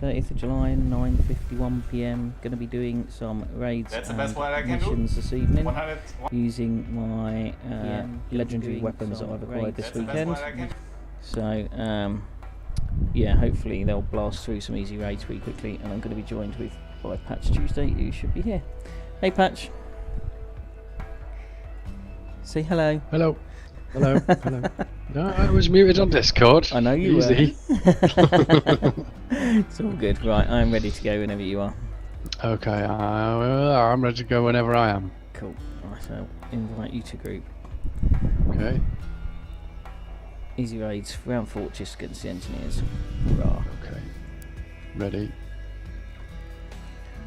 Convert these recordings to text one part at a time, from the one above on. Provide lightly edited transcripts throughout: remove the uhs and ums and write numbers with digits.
30th of July, 9:51 PM. Going to be doing some raids and missions this evening using my legendary weapons that I've acquired this weekend. So, yeah, hopefully they'll blast through some easy raids pretty quickly, and I'm going to be joined by PatchTuesday, who should be here. Hey, Patch. Say hello. Hello. Hello. Hello. No, I was muted on Discord. I know you Easy. were. It's all good. Right, I'm ready to go whenever you are. Okay, I'm ready to go whenever I am. Cool. Right, so I'll invite you to group. Okay. Easy raids, round fortress against the engineers. Hurrah. Okay. Ready.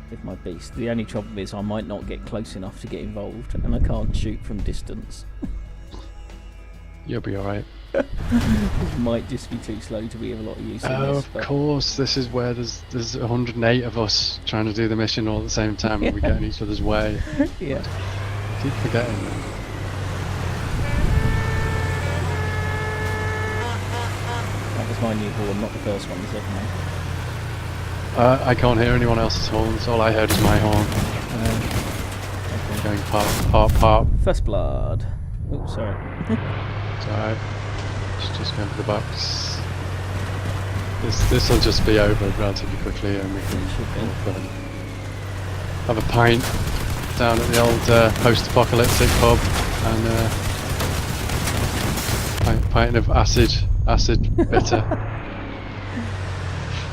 With my beast. The only trouble is I might not get close enough to get involved, and I can't shoot from distance. You'll be alright. It might just be too slow to be of a lot of use in this. Of course, this is where there's 108 of us trying to do the mission all at the same time, and we get in each other's way. Yeah. I keep forgetting that. That was my new horn, not the first one, the second one. I can't hear anyone else's horns. All I heard is my horn. Okay. Going pop, pop, pop. First blood. Oops, sorry. It's alright. Just going for the box. This will just be over relatively quickly, and we can have a pint down at the old post-apocalyptic pub, and pint of acid bitter.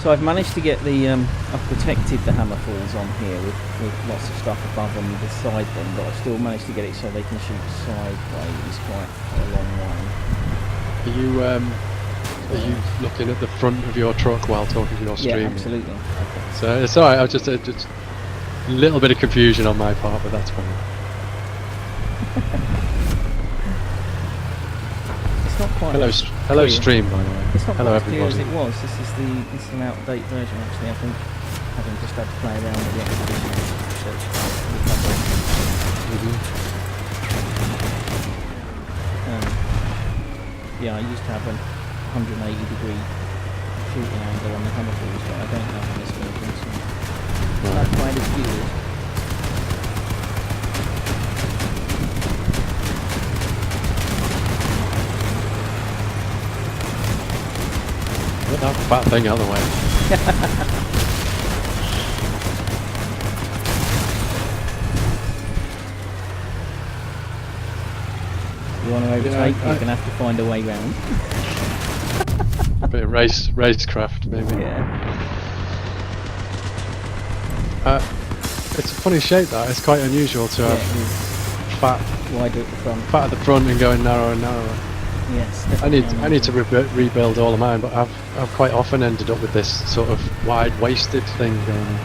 So I've managed to get the I've protected the hammer falls on here with lots of stuff above and beside them, but I've still managed to get it so they can shoot sideways quite a long way. Are you looking at the front of your truck while talking to your stream? Yeah, absolutely. Okay. So it's alright. I just a little bit of confusion on my part, but that's fine. It's not quite. Hello, stream, by the way. It's not hello, quite as clear as everybody. it was. This is an out-of-date version, actually. I think having just had to play around with the expedition research recovery. Yeah, I used to have a 180-degree shooting angle on the hammer falls, but I don't have in this version, so not quite as good. Get that fat thing out of the way. You want to overtake, you're going to have to find a way round. A bit of racecraft, maybe. Yeah. It's a funny shape, that. It's quite unusual to have fat, wider at the front. fat at the front and going narrower and narrower. Yes. I need to rebuild all of mine, but I've quite often ended up with this sort of wide-waisted thing going on.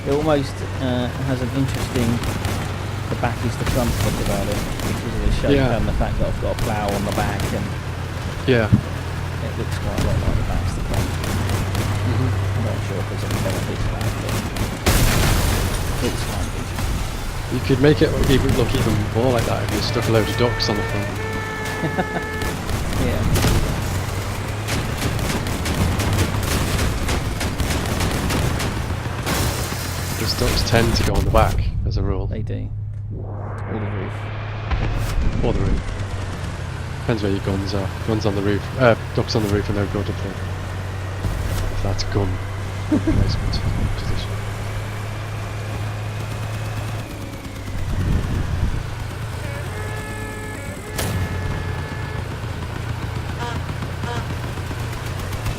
It almost has an interesting the back is the front look about it, because of the shape and the fact that I've got a plough on the back, and yeah, it looks quite a lot like the back's the front. I'm not sure if there's any benefits to that, but it's quite good. you could make it look even more like that if you stuck a load of ducks on the front. Yeah. Because ducks tend to go on the back, as a rule. They do. Or the roof. Or the roof. Depends where your guns are. Guns on the roof. Ducks on the roof and they're good if that's gun placement position.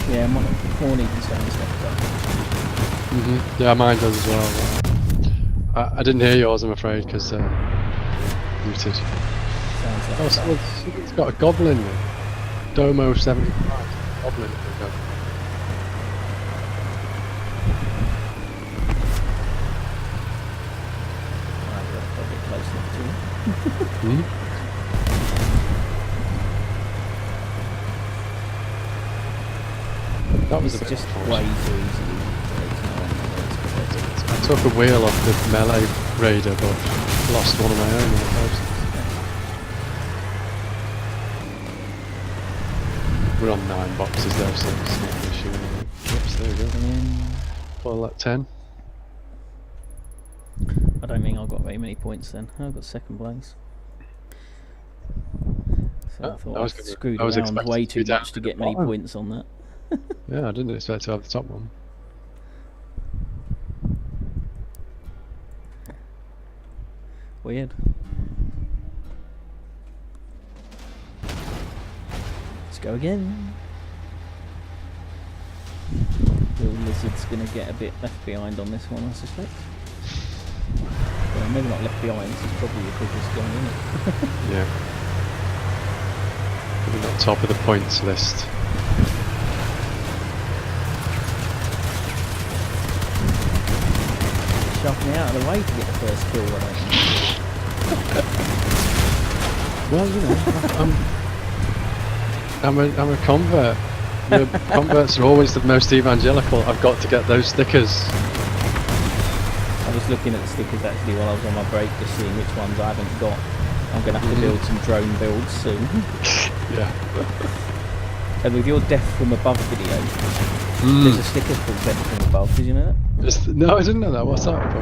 Yeah, my horn even sounds like that. Yeah, mine does as well. I didn't hear yours, I'm afraid, because muted. Sounds like that. It's got a goblin. Domo 75. Goblin. I've got a bit close enough to it. That was It's just way too easy. I took a wheel off the melee raider, but lost one of my own in the process. We're on 9 boxes though, so it's not an issue. Oops, there we go. full at 10. I don't think I got very many points then. I got second place. So I thought I screwed around way too much to get many points on that. Yeah, I didn't expect to have the top one. Weird. Let's go again. Little lizard's gonna get a bit left behind on this one, I suspect. Well, maybe not left behind, this is probably the quickest guy, isn't it? Yeah. Probably not top of the points list. Shove me out of the way to get the first kill, I don't Well, you know, I'm a convert. You know, converts are always the most evangelical. I've got to get those stickers. I was looking at the stickers actually while I was on my break, just seeing which ones I haven't got. I'm going to have to build some drone builds soon. Yeah. And with your death from above video, there's a sticker called death from above. Did you know that? No, I didn't know that. What's that for?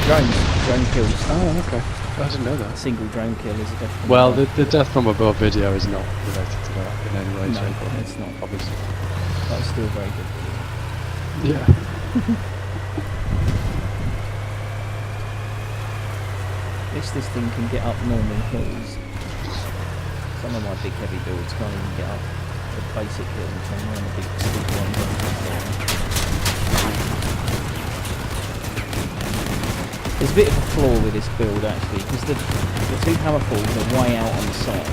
Drone kills. Oh, okay. I didn't know that. A single drone kill is a death from well, above. the death from above video is not related to that in any way, no, shape, or it's not. obviously. That's still very good. Yeah. This thing can get up normal hills. Some of my big heavy builds can't even get up the basic hills. I'm on the big steep ones. There's a bit of a flaw with this build actually, because the two hammer falls are way out on the side.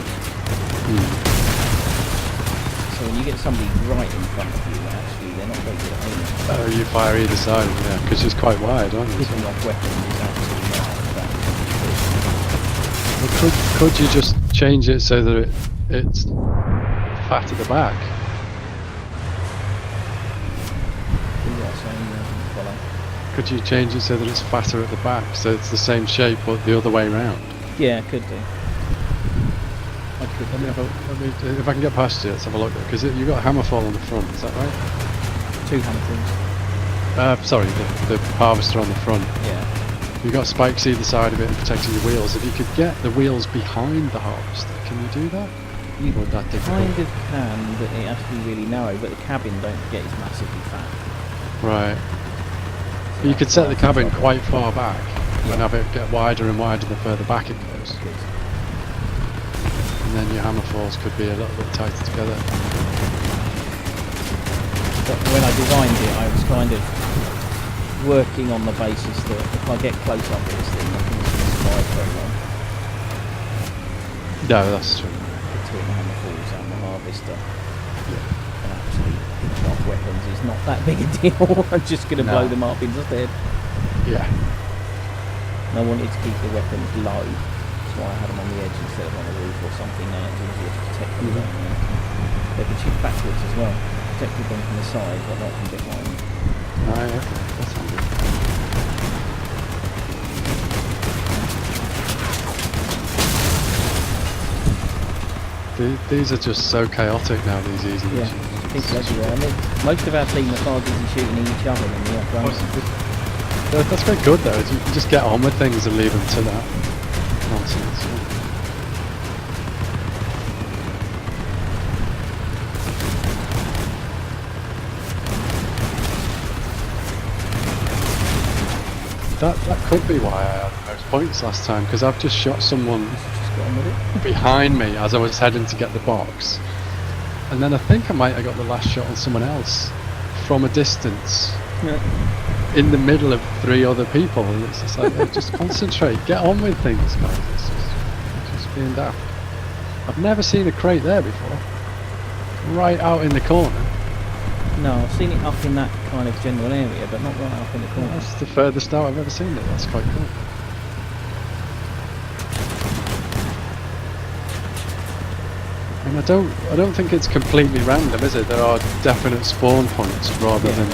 So when you get somebody right in front of you, actually they're not very good at aiming. Oh, you fire either side, yeah, because it's quite wide, aren't you? Picking off weapons is actually not that. Well, could you just change it so that it's fat at the back? Could you change it so that it's fatter at the back, so it's the same shape but the other way round? Yeah, could do. I could. If I can get past you, let's have a look. Because you've got hammerfall on the front, is that right? Two hammerfalls. Sorry, the harvester on the front. Yeah. You've got spikes either side of it and protecting your wheels. If you could get the wheels behind the harvester, can you do that? You that kind of can, but it has to be really narrow. But the cabin, don't forget, is massively fat. Right. So you could set the cabin quite far back and have it get wider and wider the further back it goes. Good. And then your hammerfalls could be a little bit tighter together. But when I designed it, I was kind of working on the basis that if I get close up to this thing, I think it's going to survive very long. No, that's true. Between the hammerfalls and the harvester. And actually picking off weapons is not that big a deal. I'm just going to blow them up instead. Yeah. And I wanted to keep the weapons low. That's why I had them on the edge instead of on the roof or something. Now it's easier to protect them. They can shoot backwards as well. Protected them from the side, but not from behind. Right, okay. That's handy. These are just so chaotic now, these easy missions. Yeah, people everywhere. I mean, most of our team are far busy shooting each other than the other. That's quite good though, you can just get on with things and leave them to that nonsense. That could be why I had most points last time, because I've just shot someone behind me as I was heading to get the box, and then I think I might have got the last shot on someone else from a distance in the middle of 3 other people, and it's just like, just concentrate, get on with things, guys. It's just being daft. I've never seen a crate there before, right out in the corner. No, I've seen it up in that kind of general area, but not right up in the corner. That's the furthest out I've ever seen it. That's quite cool. And I don't think it's completely random, is it? There are definite spawn points rather than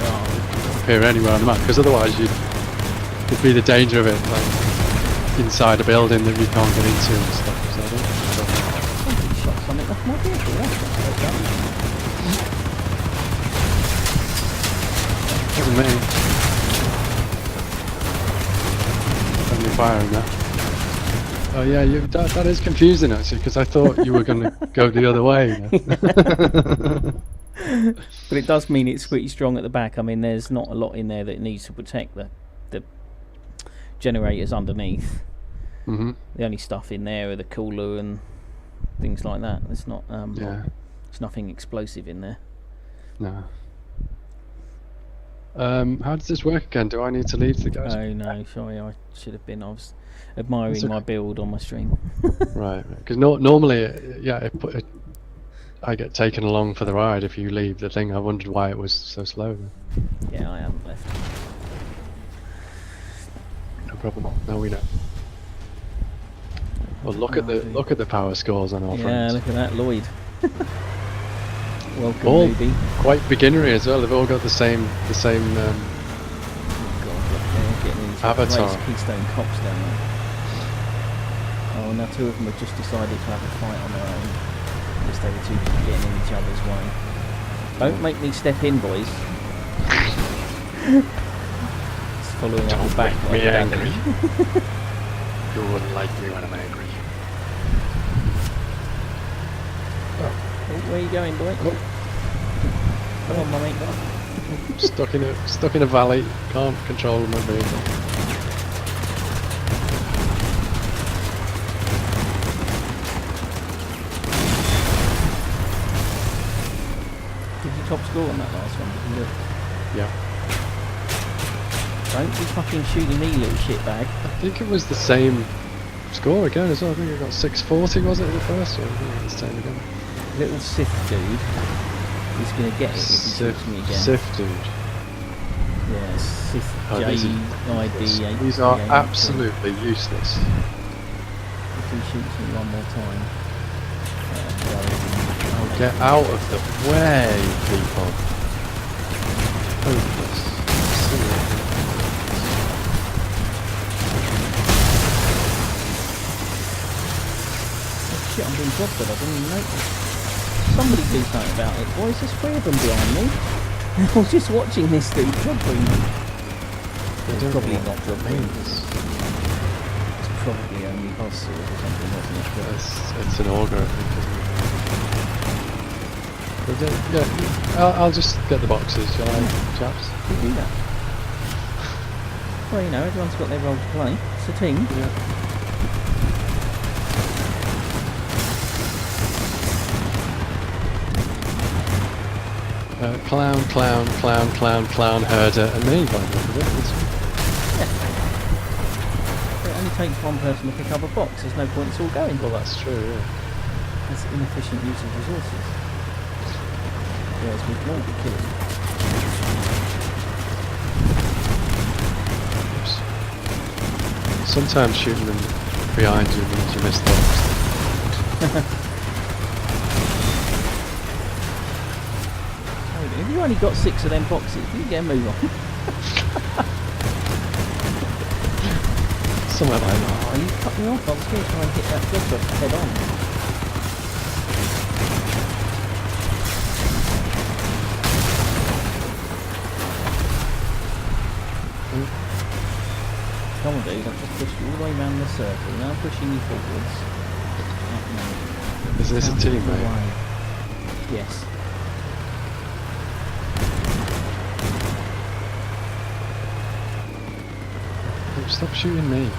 appear anywhere on the map, because otherwise there'd be the danger of it like inside a building that you can't get into and stuff. So I don't Somebody shot something off my vehicle. Wasn't me. suddenly firing that. Oh yeah, that is confusing actually, because I thought you were going to go the other way. But it does mean it's pretty strong at the back. I mean, there's not a lot in there that needs to protect the generators underneath. Mm-hmm. The only stuff in there are the cooler and things like that. There's not. There's nothing explosive in there. No. How does this work again? Do I need to leave the guys? Oh no, sorry, I should have been. I was admiring my build on my stream. Right, because normally, I get taken along for the ride if you leave the thing. I wondered why it was so slow. Yeah, I haven't left. No problem. Now we know. Well, look at the power scores on our friends. Yeah, look at that, Lloyd. Welcome, all newbie. Quite beginnery as well. They've all got the same God, look, they're getting into avatar. Keystone cops down there. Oh, now two of them have just decided to have a fight on their own. Because they were too busy getting in each other's way. Don't make me step in, boys. It's following up the back. Don't make me angry. You wouldn't like me when I'm angry. Oh, where are you going, boy? Oh. Come on, mummy. Stuck in a valley. Can't control my vehicle. Did you top score on that last one? Did you look? Yeah. Don't be fucking shooting me, little shitbag. I think it was the same score again as well. I think I got 640, was it, in the first one? I think it was the same again. Little Sith dude is going to get it if he shoots me again. Sith dude. Yeah, Sith JID. These are absolutely useless. If he shoots me one more time. Oh, get out of the way, people. Hopeless. Shit, I'm being dropped, but I didn't even notice. Somebody do something about it, boys. There's 3 of them behind me. I was just watching this dude dropping. It's probably not dropping. It's probably only us or something, wasn't it? It's an auger, I think, isn't it? But yeah, I'll just get the boxes, shall I, chaps? You do that. Well, you know, everyone's got their role to play. It's a team. Yeah. Clown, herder, and me, by the look of it. It only takes one person to pick up a box, there's no point, it's all going. Well, that's true, yeah. That's inefficient use of resources. Whereas we can all be killed. Oops. Sometimes shooting them behind you means you miss the box. If you only got 6 of them boxes, you get a move on. Somewhere like that. Oh, you cut me off. I was going to try and hit that job head on. Come on, dude. I've just pushed you all the way around the circle. Now I'm pushing you forwards. Is this a team, mate? Yes. Stop shooting me.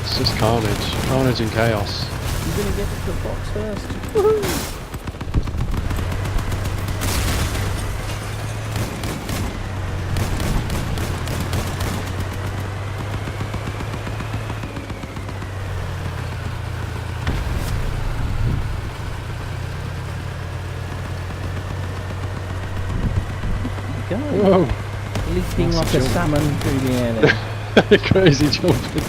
It's just carnage. Carnage and chaos. You're gonna get to the box first. Woohoo! Go. Whoa! Leaping like a salmon through the air there. Crazy jumping.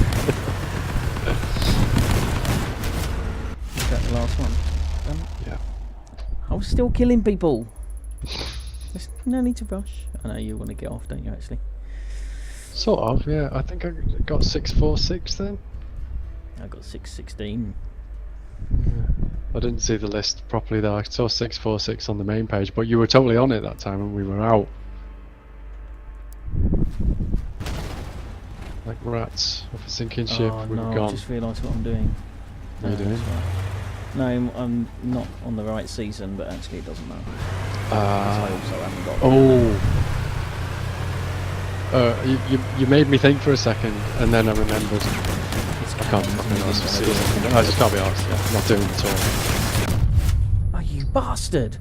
Is that the last one? Yeah. I was still killing people. There's no need to rush. I know you want to get off, don't you, actually? Sort of, yeah. I think I got 646 then. I got 616. Yeah. I didn't see the list properly though. I saw 646 on the main page, but you were totally on it that time when we were out. Like rats off a sinking ship. Oh We were no, gone. I just realised what I'm doing. What are you doing? No, I'm not on the right season, but actually it doesn't matter. I also haven't got. You made me think for a second, and then I remembered. I can't fucking ask for season. I just can't be asked. Yeah, I'm not doing it at all. Oh, you bastard!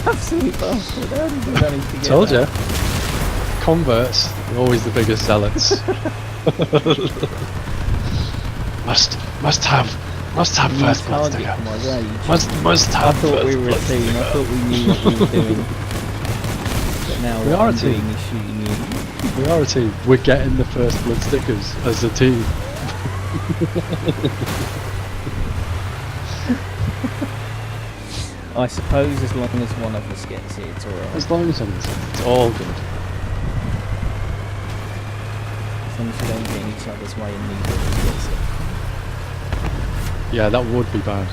Absolute bastard! How did you manage to get Told that? you. Converts are always the biggest zealots. must have first blood sticker. Must have. I thought we were a team. I thought we knew what we were doing. But now We what are a I'm team. doing is shooting you. We are a team. We're getting the first blood stickers as a team. I suppose as long as one of us gets it, it's alright. As long as it's all good. As long as we don't get in each other's way and neither of us gets it. Yeah, that would be bad.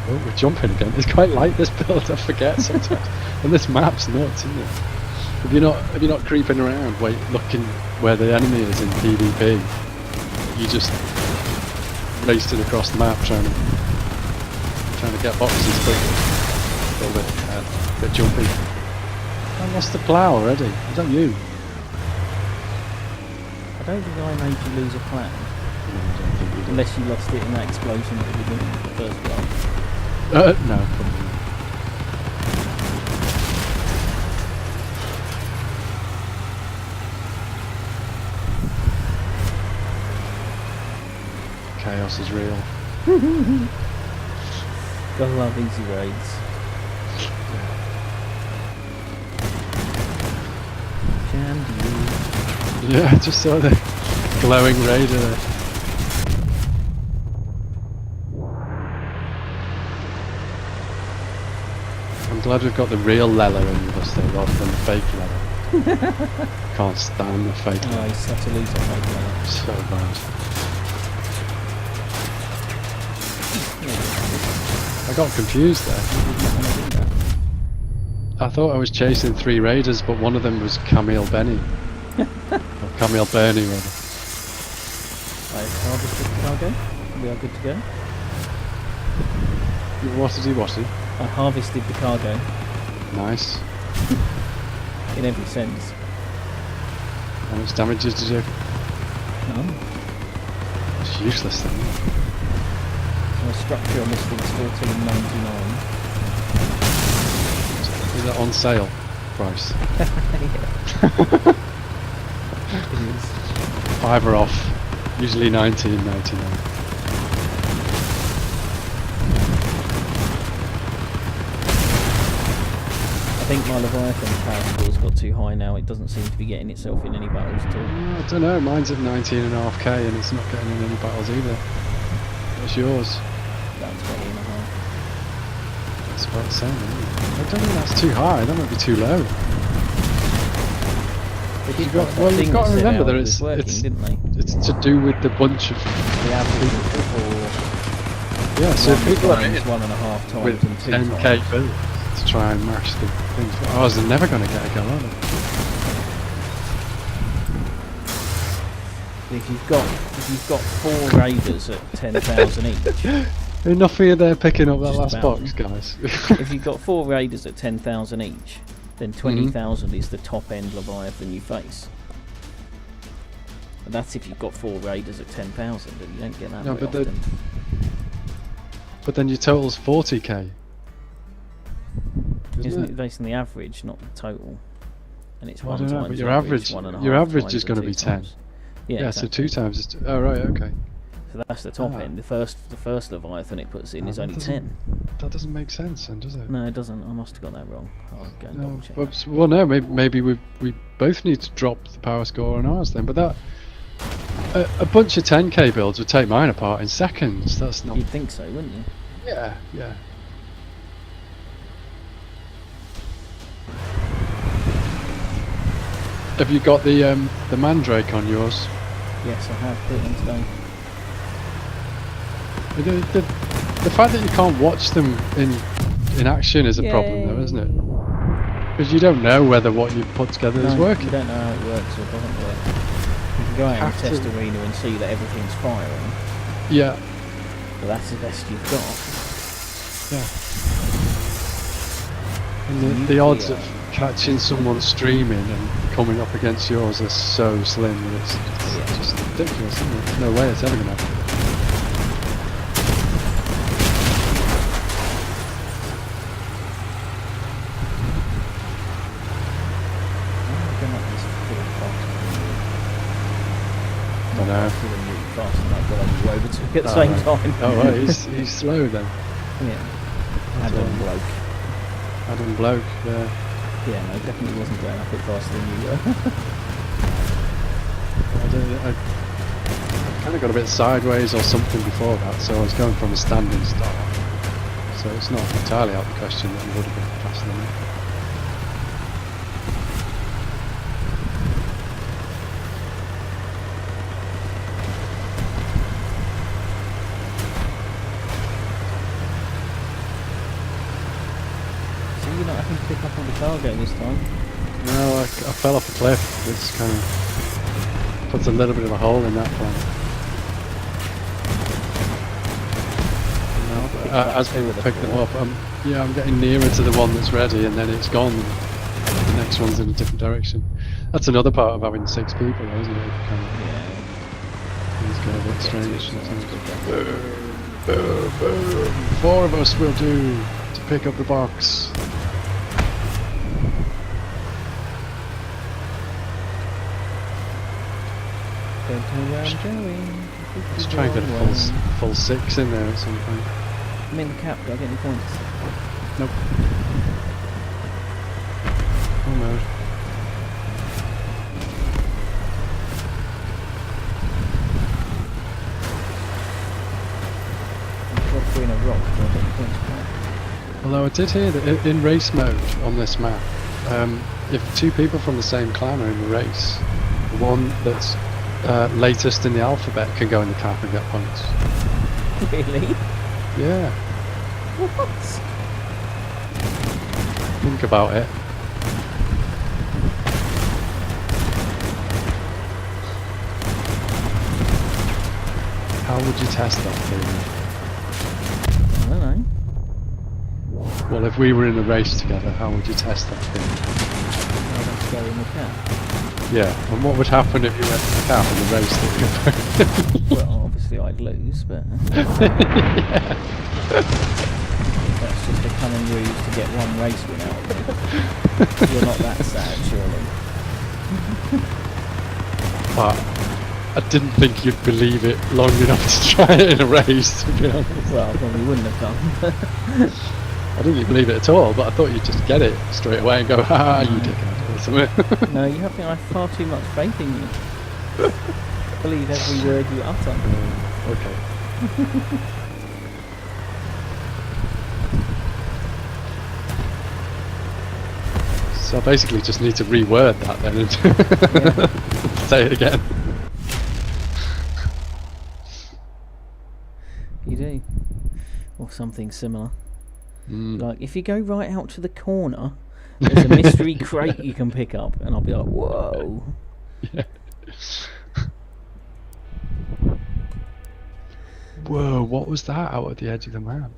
Oh, we're jumping again. It's quite light, this build. I forget sometimes. And this map's nuts, isn't it? If you're not creeping around, looking where the enemy is in PvP, you just racing across the map trying to get boxes quickly. A little bit jumpy. I lost the plough already. Is that you? I don't think I made you lose a plan. No, I don't think you did. Unless you lost it in that explosion at the beginning of the first blow. No, probably not. Chaos is real. Gotta love easy raids. Can you? Yeah, I just saw the glowing raider there. I'm glad we've got the real Lella in with us though, rather than the fake Lella. Can't stand the fake Oh, Lella. he's such a loser, mate. So bad. I got confused there. I thought I was chasing 3 raiders, but one of them was Camille Benny. Or Camille Bernie, rather. I've harvested the cargo. We are good to go. What did he? I harvested the cargo. Nice. In every sense. How much damage did you do? None. It's useless then. My structure on this thing's $14.99. Is that on sale price? It is. $5 off. Usually $19.99. I think my Leviathan power score's got too high now. It doesn't seem to be getting itself in any battles at all. I don't know, mine's at 19.5k and it's not getting in any battles either. What's yours? About 20.5. That's about the same, isn't it? I don't think that's too high, that might be too low. They did Well, you've got to remember that it's didn't they? It's to do with the bunch of... The average for Yeah, so if people are in 1.5 times with and 2 10k times. build to try and match the things. Oh, they're never going to get a go, are they? If you've got 4 raiders at 10,000 each. Enough of you there picking up that Just last about. box, guys. If you've got 4 raiders at 10,000 each, then 20,000 is the top end Leviathan you face. And that's if you've got 4 raiders at 10,000, and you don't get that No, very but often. But then your total's 40k. Isn't it based on the average, not the total? And it's I one don't know, times but your the average, 1.5 your average times is and going to 2 be 10. times. Yeah, Yeah, exactly. so 2 times is... Oh, right, okay. So that's the top Ah. end. The first Leviathan it puts in is that only doesn't- 10. That doesn't make sense then, does it? No, it doesn't. I must have got that wrong. I'll go and double check. that. Well, no, maybe we both need to drop the power score on ours then, but that... a bunch of 10k builds would take mine apart in seconds. That's not. You'd think so, wouldn't you? Yeah, yeah. Have you got the Mandrake on yours? Yes, I have put it on today. The fact that you can't watch them in action is a problem, though, isn't it? Because you don't know whether what you've put together is working. You don't know how it works or doesn't work. You can go out in the test arena and see that everything's firing. Yeah. But that's the best you've got. Yeah. And the odds of catching someone streaming and coming up against yours are so slim that it's just ridiculous, isn't it? There's no way it's ever going to happen. I know. Fast and I've got you overtook at the same time. Oh, right, he's slow then. Yeah. Adam Bloke, yeah. Yeah, no, definitely wasn't going up it faster than you were. I kind of got a bit sideways or something before that, so I was going from a standing start. So it's not entirely out of the question that you would have been faster than me. You're not having to pick up on the cargo this time? No, I fell off a cliff. This kind of puts a little bit of a hole in that plan. As we pick them up, I'm getting nearer to the one that's ready, and then it's gone. The next one's in a different direction. That's another part of having 6 people, though, isn't it? Kind of, things get a bit strange. Boom, boom. 4 of us will do to pick up the box. Let's try and get a full 6 in there at some point. I'm in the cap, do I get any points? Nope. Oh no. I've got to in a rock, do I get any points for that? Although I did hear that in race mode on this map, if 2 people from the same clan are in the race, the one that's latest in the alphabet can go in the cap and get points. Really? Yeah. What? Think about it. How would you test that theory? I don't know. Well, if we were in a race together, how would you test that theory? I'd have to go in the cap. Yeah, and what would happen if you went to the cap in the race that you Well, obviously I'd lose, but... yeah. That's just a cunning ruse to get one race win out of me. You're not that sad, surely. But I didn't think you'd believe it long enough to try it in a race, to be honest. Well, I probably wouldn't have done. I didn't think you'd believe it at all, but I thought you'd just get it straight away and go, ah, you dickhead. No, you have far too much faith in you. Believe every word you utter. Okay. So I basically just need to reword that then and say it again. You do. Or something similar. Like, if you go right out to the corner, there's a mystery crate you can pick up, and I'll be like, whoa. Yeah. Whoa, what was that out at the edge of the map?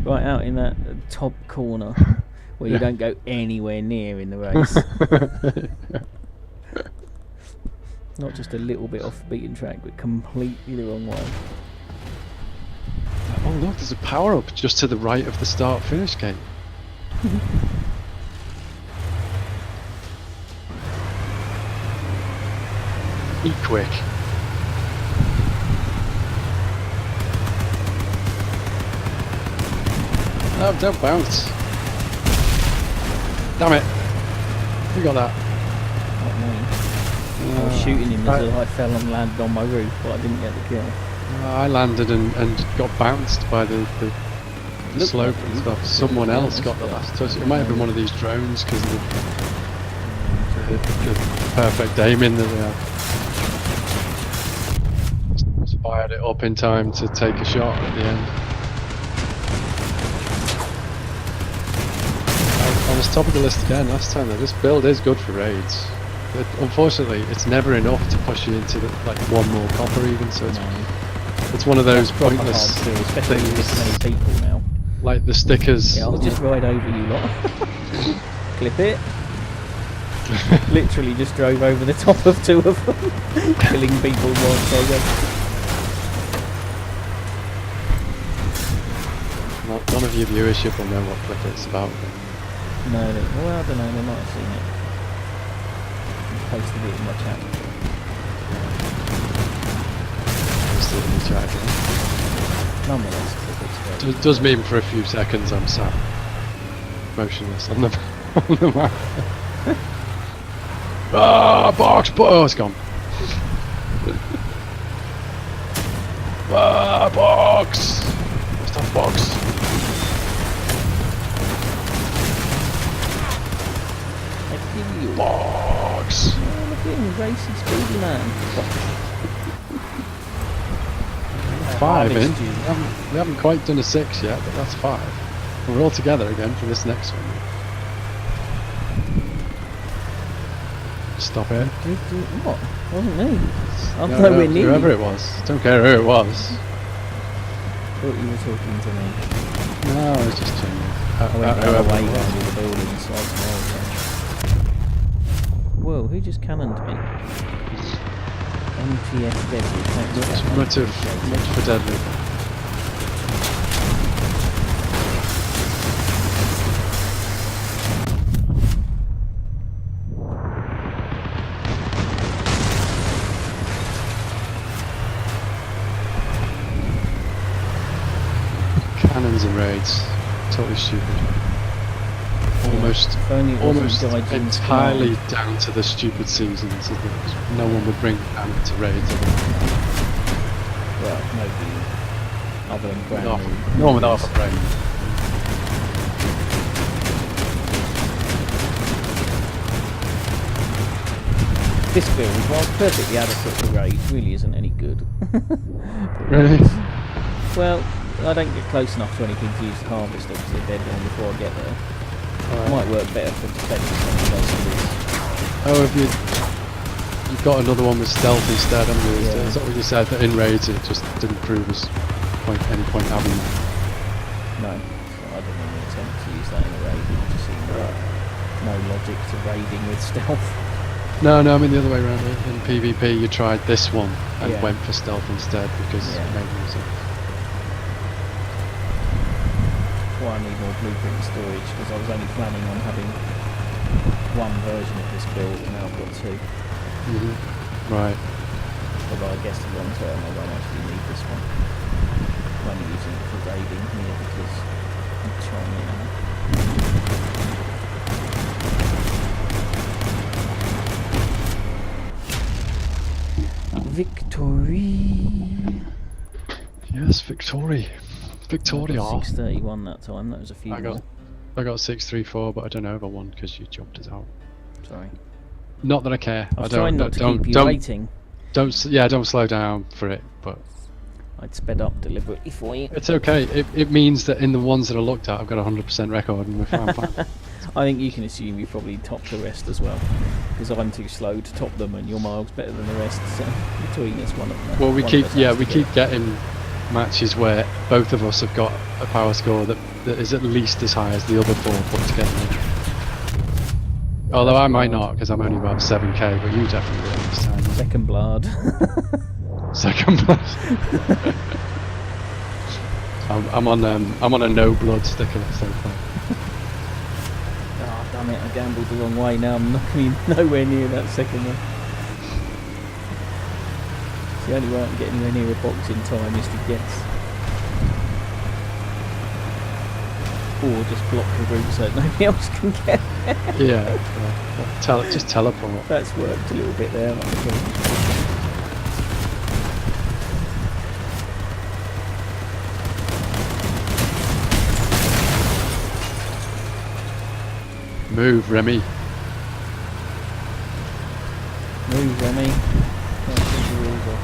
Right out in that top corner, where you don't go anywhere near in the race. Not just a little bit off the beaten track, but completely the wrong way. Oh look, there's a power up just to the right of the start finish gate. Eat quick. Oh, don't bounce. Damn it. You got that. Not me. was shooting him as I fell and landed on my roof, but I didn't get the kill. I landed and got bounced by the slope and stuff. Someone else got the last touch. It might have been one of these drones because of the perfect aiming that they have. Just fired it up in time to take a shot at the end. I was top of the list again last time though. This build is good for raids. Unfortunately, it's never enough to push you into like one more copper even, so it's one of those pointless especially with this many people now. Like the stickers. Yeah, I'll just ride over you lot. Clip it. Literally just drove over the top of 2 of them, killing people whilst I went. None of your viewership will know what Clip It's about. No, well, I don't know, they might have seen it. I posted it in my chat. Posted in the chat, yeah. Nonetheless, it does mean for a few seconds I'm sat motionless on the map. Ah, box! Oh, it's gone. Ah, box! Stop box! Box! Oh, look at him, racy, speedy man. 5 in. We haven't quite done a 6 yet, but that's 5. We're all together again for this next one. Stop it. What? Wasn't me. I'm No, nowhere near whoever you. it was. Don't care who it was. Thought you were talking to me. No, I was just checking. I went the other way around all the buildings, so I was whoa, who just cannoned me? MTF Deadly. Much for Deadly. Cannons and raids. Totally stupid. Almost entirely down to the stupid seasons. No one would bring cannon to raids. Well, nobody other than brand new. No one with half a brain. This build, while perfectly adequate for raid, really isn't any good. Really? Well, I don't get close enough to anything to use the harvester because they're dead long before I get there. It might work better for defense than it does for this. Oh, have you've got another one with stealth instead, haven't you? Yeah. Is that what you said? That in raids it just didn't prove as any point having that? No, so I didn't even attempt to use that in a raid. It just seemed no logic to raiding with stealth. No, I mean the other way around. In PvP you tried this one and went for stealth instead because it made more sense. Why I need more blueprint storage because I was only planning on having one version of this build and now I've got 2. Right. Although I guess the long term I won't actually need this one. I'm only using it for raiding here because I'm trying it out. Victory! Yes, Victoria. 631 that time, that was a few I got 634, but I don't know if I won because you jumped us out. Sorry. Not that I care. I was trying not to keep you waiting. Don't slow down for it, but I'd sped up deliberately for you. It's okay. It means that in the ones that I looked at, I've got a 100% record and we're fine. I think you can assume you probably topped the rest as well, because I'm too slow to top them and you're miles better than the rest, so between us one of them. Well, we keep getting matches where both of us have got a power score that is at least as high as the other 4 put together. Although I might not, because I'm only about 7k, but you definitely will this time. Second blood. Second blood. I'm on a no blood sticker so far. Oh damn it! I gambled the wrong way. Now I'm not nowhere near that second one. It's the only way I can get anywhere near a box in time is to guess. or just block the route so that nobody else can get it. Yeah. Just teleport. That's worked a little bit there, I think. Move, Remy. Move, Remy. Can't see the rules off.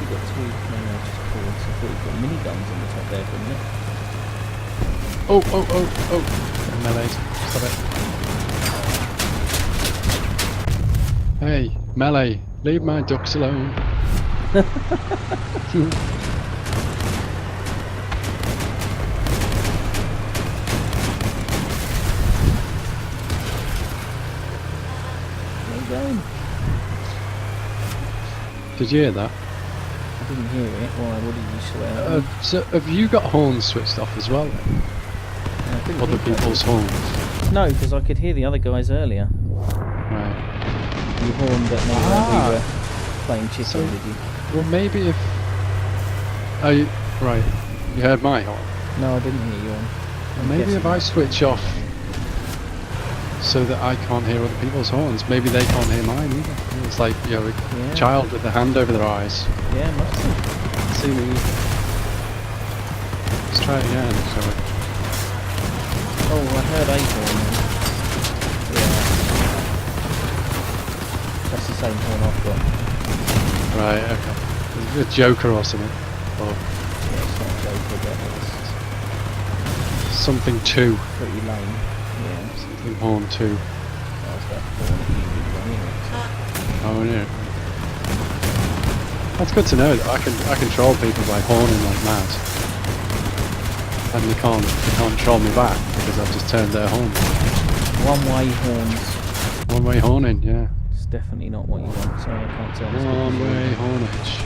You've got two. No, just forwards. I thought you've got miniguns on the top there for a minute. Oh. Melee. Stop it. Hey, Melee. Leave my ducks alone. Going. Did you hear that? I didn't hear it. Why? What did you swear? So have you got horns switched off as well then? Other people's horns? No, because I could hear the other guys earlier. Right. You horned at me when we were playing chicken, So, did you? Well, maybe if... Oh, right. You heard my horn? No, I didn't hear you on. Well, maybe if I switch off so that I can't hear other people's horns, maybe they can't hear mine either. It's like, you know, a child with a hand over their eyes. Yeah, must be. See me. Let's try it again, shall we? Oh, I heard a horn. Yeah. That's the same horn I've got. Right, okay. A Joker or something. Or Yeah, it's not a Joker, but it's something 2. pretty lame. Yeah. Something horn 2. That was that horn that you did one anyway. Oh, yeah. That's good to know that I control people by horning like mad. And they can't control me back because I've just turned their horn. One-way horns. One-way horning, yeah. It's definitely not what you want, so I can't tell. One-way hornage.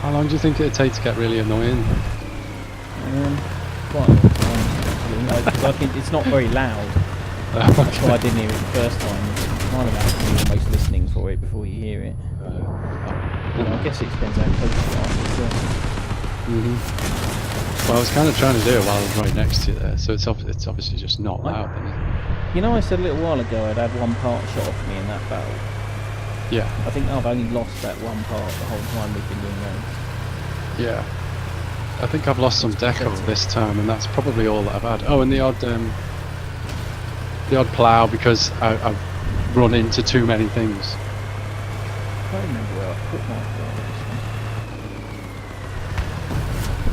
How long do you think it'd take to get really annoying? Quite a long time, actually. No, 'cause I think it's not very loud. That's why I didn't hear it the first time. It's kind of actually almost listening for it before you hear it. I guess it depends how close you are. Well, I was kind of trying to do it while I was right next to you there, so it's obviously just not loud then, isn't it? You know, I said a little while ago I'd had one part shot off me in that battle. Yeah. I think I've only lost that one part the whole time we've been doing raids. Yeah. I think I've lost some deco this time, and that's probably all that I've had. Oh, and the odd plough because I've run into too many things. I can't remember where I put my plough this one.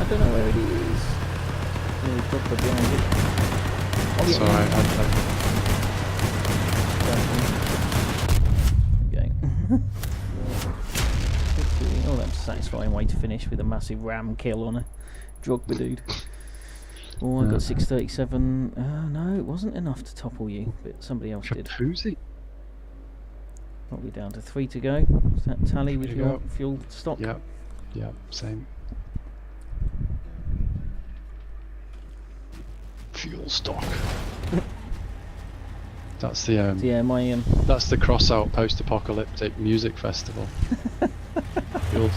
I don't know where it is. Yeah, drop it behind it. Oh, It's alright. Oh, that's a satisfying way to finish with a massive ram kill on a Drogba dude. Oh, I got 637. No, it wasn't enough to topple you, but somebody else did. Capuzzi? Probably down to 3 to go. Does that tally with your fuel stock? Yeah, yeah, same. Fuel stock. That's the yeah, my that's the Crossout post-apocalyptic music festival. Fuel.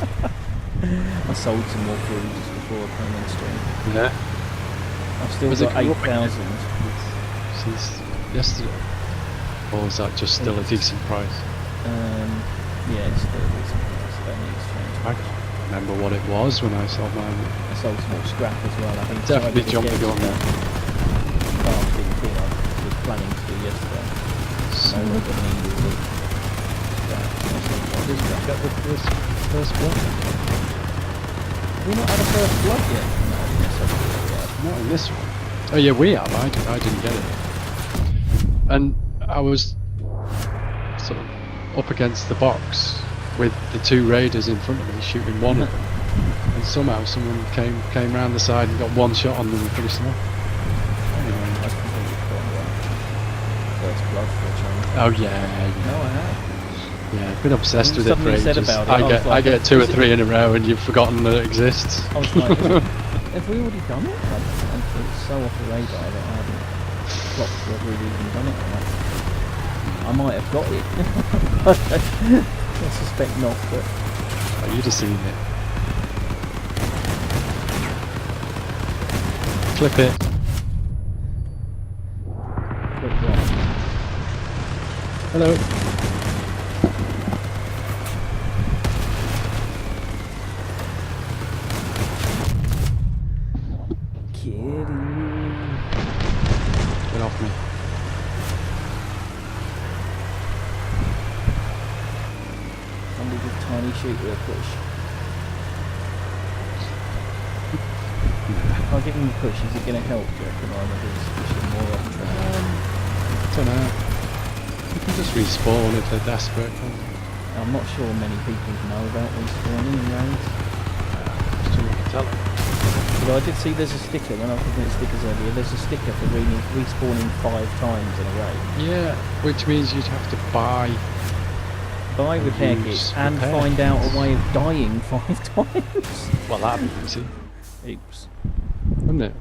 I sold some more fuel just before I came on stream. Yeah. I've still got 8,000 since yesterday. Or is that just still a decent price? Yeah, it's still a decent price. I don't need to change. I can't remember what it was when I sold mine. I sold some more scrap as well. I think Definitely jumping on there. Crafting thing I was planning to do yesterday. So we're going to need all the Just back up with this first blood. Have we not had a first blood yet? No, yes, I think we have. Not in this one. Oh yeah, we have. I didn't get it. And I was sort of up against the box with the 2 raiders in front of me shooting one of them. And somehow someone came round the side and got one shot on them and finished them off. Anyway. That's completely forgotten about first blood for a change. Oh yeah. No, I have. Yeah, I've been obsessed with it for suddenly said ages. about it, I get 2 or 3 in a row and you've forgotten that it exists. I was like, have we already done it? It's so off the radar that I haven't clocked whether we've even done it or not. I might have got it. I suspect not, but... Oh, you'd have seen it. Clip it. Clip what? Hello. Get off me. Somebody with tiny shooter push. If I give him a push, is it going to help, do you reckon? Or am I just pushing more off track? I don't know. You can just respawn if they're desperate. I'm not sure many people know about respawning in raids. Tell them. But I did see there's a sticker, when I was looking at stickers earlier, there's a sticker for respawning 5 times in a raid. Yeah, which means you'd have to buy repair kits and find out a way of dying 5 times. Well, that'd be easy. Oops. Wouldn't it?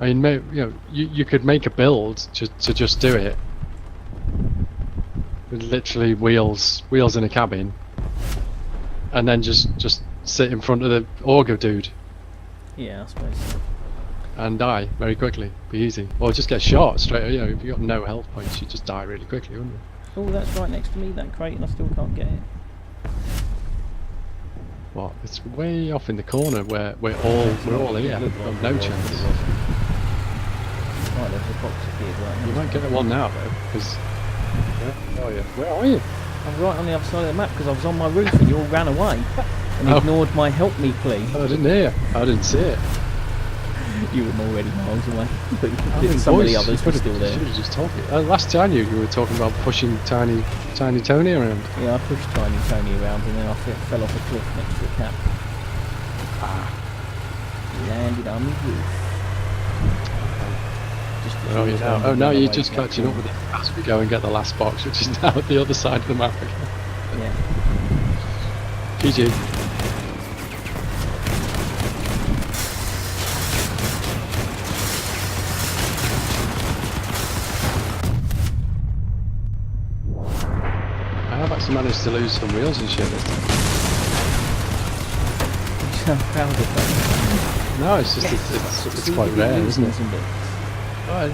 I mean, you could make a build to just do it. With literally wheels in a cabin. And then just sit in front of the auger dude. Yeah, I suppose so. And die very quickly. Be easy. Or just get shot straight. You know, if you got no health points, you just die really quickly, wouldn't you? Oh, that's right next to me, that crate, and I still can't get it. What? It's way off in the corner where we're all here. We've got no chance. Right, there's a box appeared right You now. might get one now though, because. Where are you? Where are you? I'm right on the other side of the map because I was on my roof and you all ran away and ignored my help me plea. Oh, I didn't hear. I didn't see it. You were already miles away, but some of the others were still there. You were just talking. Last time you were talking about pushing Tiny Tony around. Yeah, I pushed Tiny Tony around and then I fell off a cliff next to a cap. Landed on my roof. Now you're just catching up with it as we go and get the last box, which is now at the other side of the map again. Yeah. GG. I have actually managed to lose some wheels and shit this time. I'm proud of that. No, it's just it's quite rare, isn't it?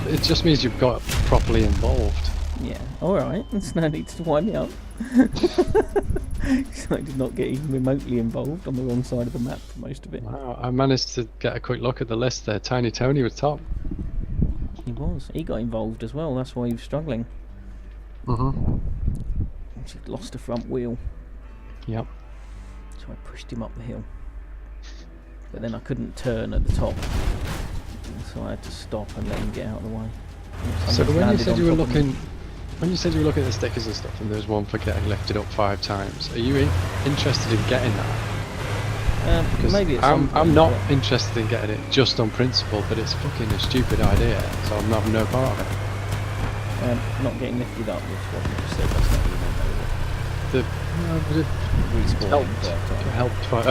It just means you've got properly involved. Yeah, alright, there's no need to wind me up. So I did not get even remotely involved on the wrong side of the map for most of it. Wow, I managed to get a quick look at the list there. Tiny Tony was top. He was. He got involved as well, that's why he was struggling. He'd lost a front wheel. Yep. So I pushed him up the hill. But then I couldn't turn at the top. So I had to stop and let him get out of the way. So when you said you were looking at the stickers and stuff and there's one for getting lifted up 5 times, are you interested in getting that? Because maybe I'm not interested in getting it just on principle, but it's fucking a stupid idea, so I'm having no part of it. Not getting lifted up, which what you just said, that's not even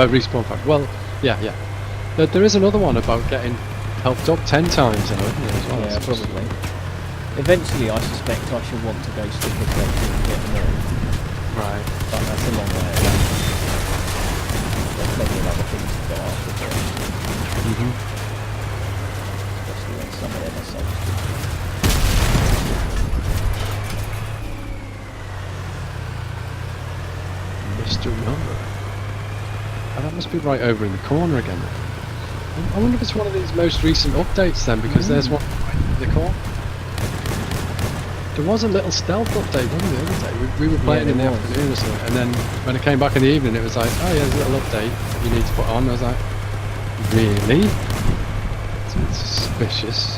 respawn factor. Well, yeah. There is another one about getting helped up 10 times though, isn't there, as well? Yeah, probably. Eventually I suspect I shall want to go sticker collecting and get them all. Right. But that's a long way away. There's plenty of other things to go after first. Especially when some of them are so stupid. Mystery number. Oh, that must be right over in the corner again. I wonder if it's one of these most recent updates then, because there's one right in the corner. There was a little stealth update, wasn't there, the other day? We were playing in the afternoon or something, and then when I came back in the evening it was like, oh yeah, there's a little update you need to put on. I was like, really? It's suspicious.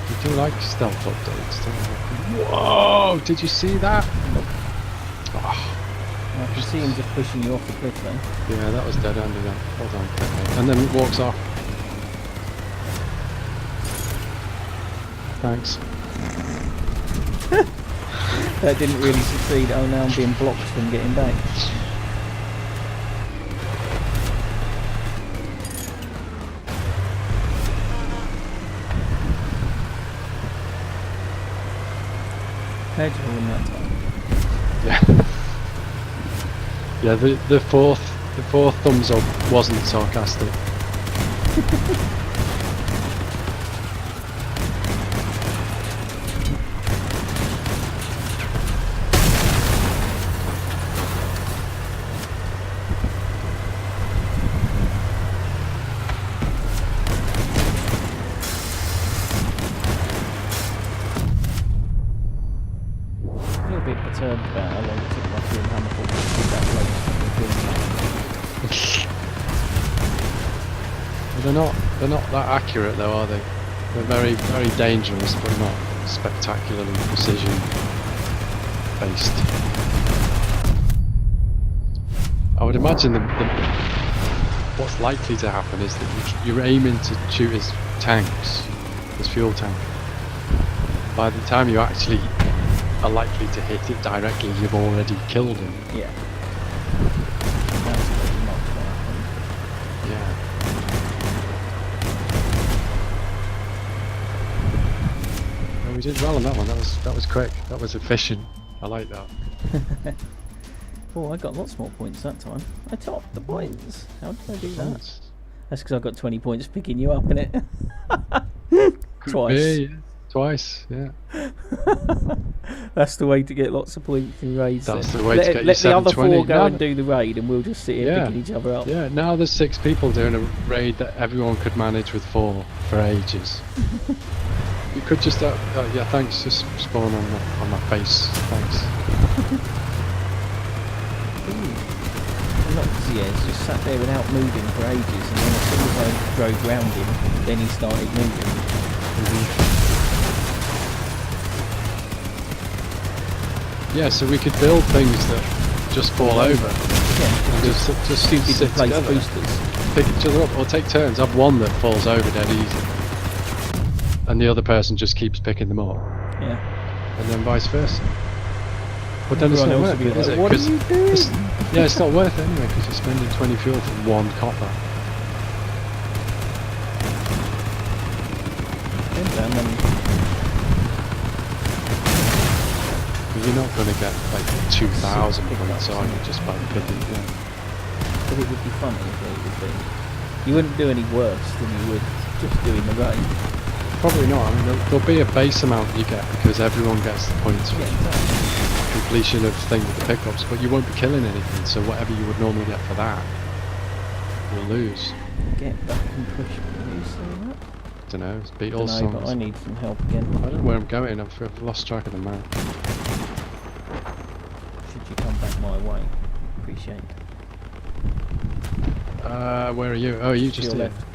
You do like stealth updates, don't you? Whoa! Did you see that? I can see him just pushing you off the cliff then. Yeah, that was dead-handed then. Hold on. And then it walks off. Thanks. That didn't really succeed. Oh, now I'm being blocked from getting back. How'd you win that time? Yeah. Yeah, the fourth thumbs up wasn't sarcastic. Perturbed about how long it took my two hammer to keep that Well, they're not that accurate though, are they? They're very, very dangerous, but not spectacularly precision based. I would imagine what's likely to happen is that you're aiming to shoot his tanks, his fuel tank. By the time you actually are likely to hit it directly, you've already killed him. Yeah. That's pretty much what happened. Yeah. Well, we did well on that one. That was quick. That was efficient. I like that. Oh, I got lots more points that time. I topped the points. How did I do that? That's because I got 20 points picking you up in it. Twice. Be, yeah. Twice, yeah. That's the way to get lots of points in raids. That's the way to get you let the other 720. four go and do the raid, and we'll just sit here picking each other up. Yeah, now there's 6 people doing a raid that everyone could manage with 4 for ages. You could just, yeah, thanks, just spawn on my face, thanks. It's just sat there without moving for ages, and then as soon as I drove round him, then he started moving. Yeah, so we could build things that just fall over. Yeah, and just sit together, boosters. pick each other up, or take turns. Have one that falls over dead easy, and the other person just keeps picking them up. Yeah. And then vice versa. But then it's not worth it, is it? What are you doing? Yeah, it's not worth it anyway, because you're spending 20 fuel for 1 copper. You're not going to get like 2,000 points, are you, just by picking, yeah. But it would be funny if it would be. You wouldn't do any worse than you would just doing the raid. Probably not. I mean, there'll be a base amount you get because everyone gets the points for completion of thing with the pickups, but you won't be killing anything, so whatever you would normally get for that, you'll lose. Get back and push me, say that? I don't know, it's Beatles songs. But I need some help again. I don't know where I'm going, I've lost track of the map. Should you come back my way? Appreciate it. Where are you? Oh, you just here. Left.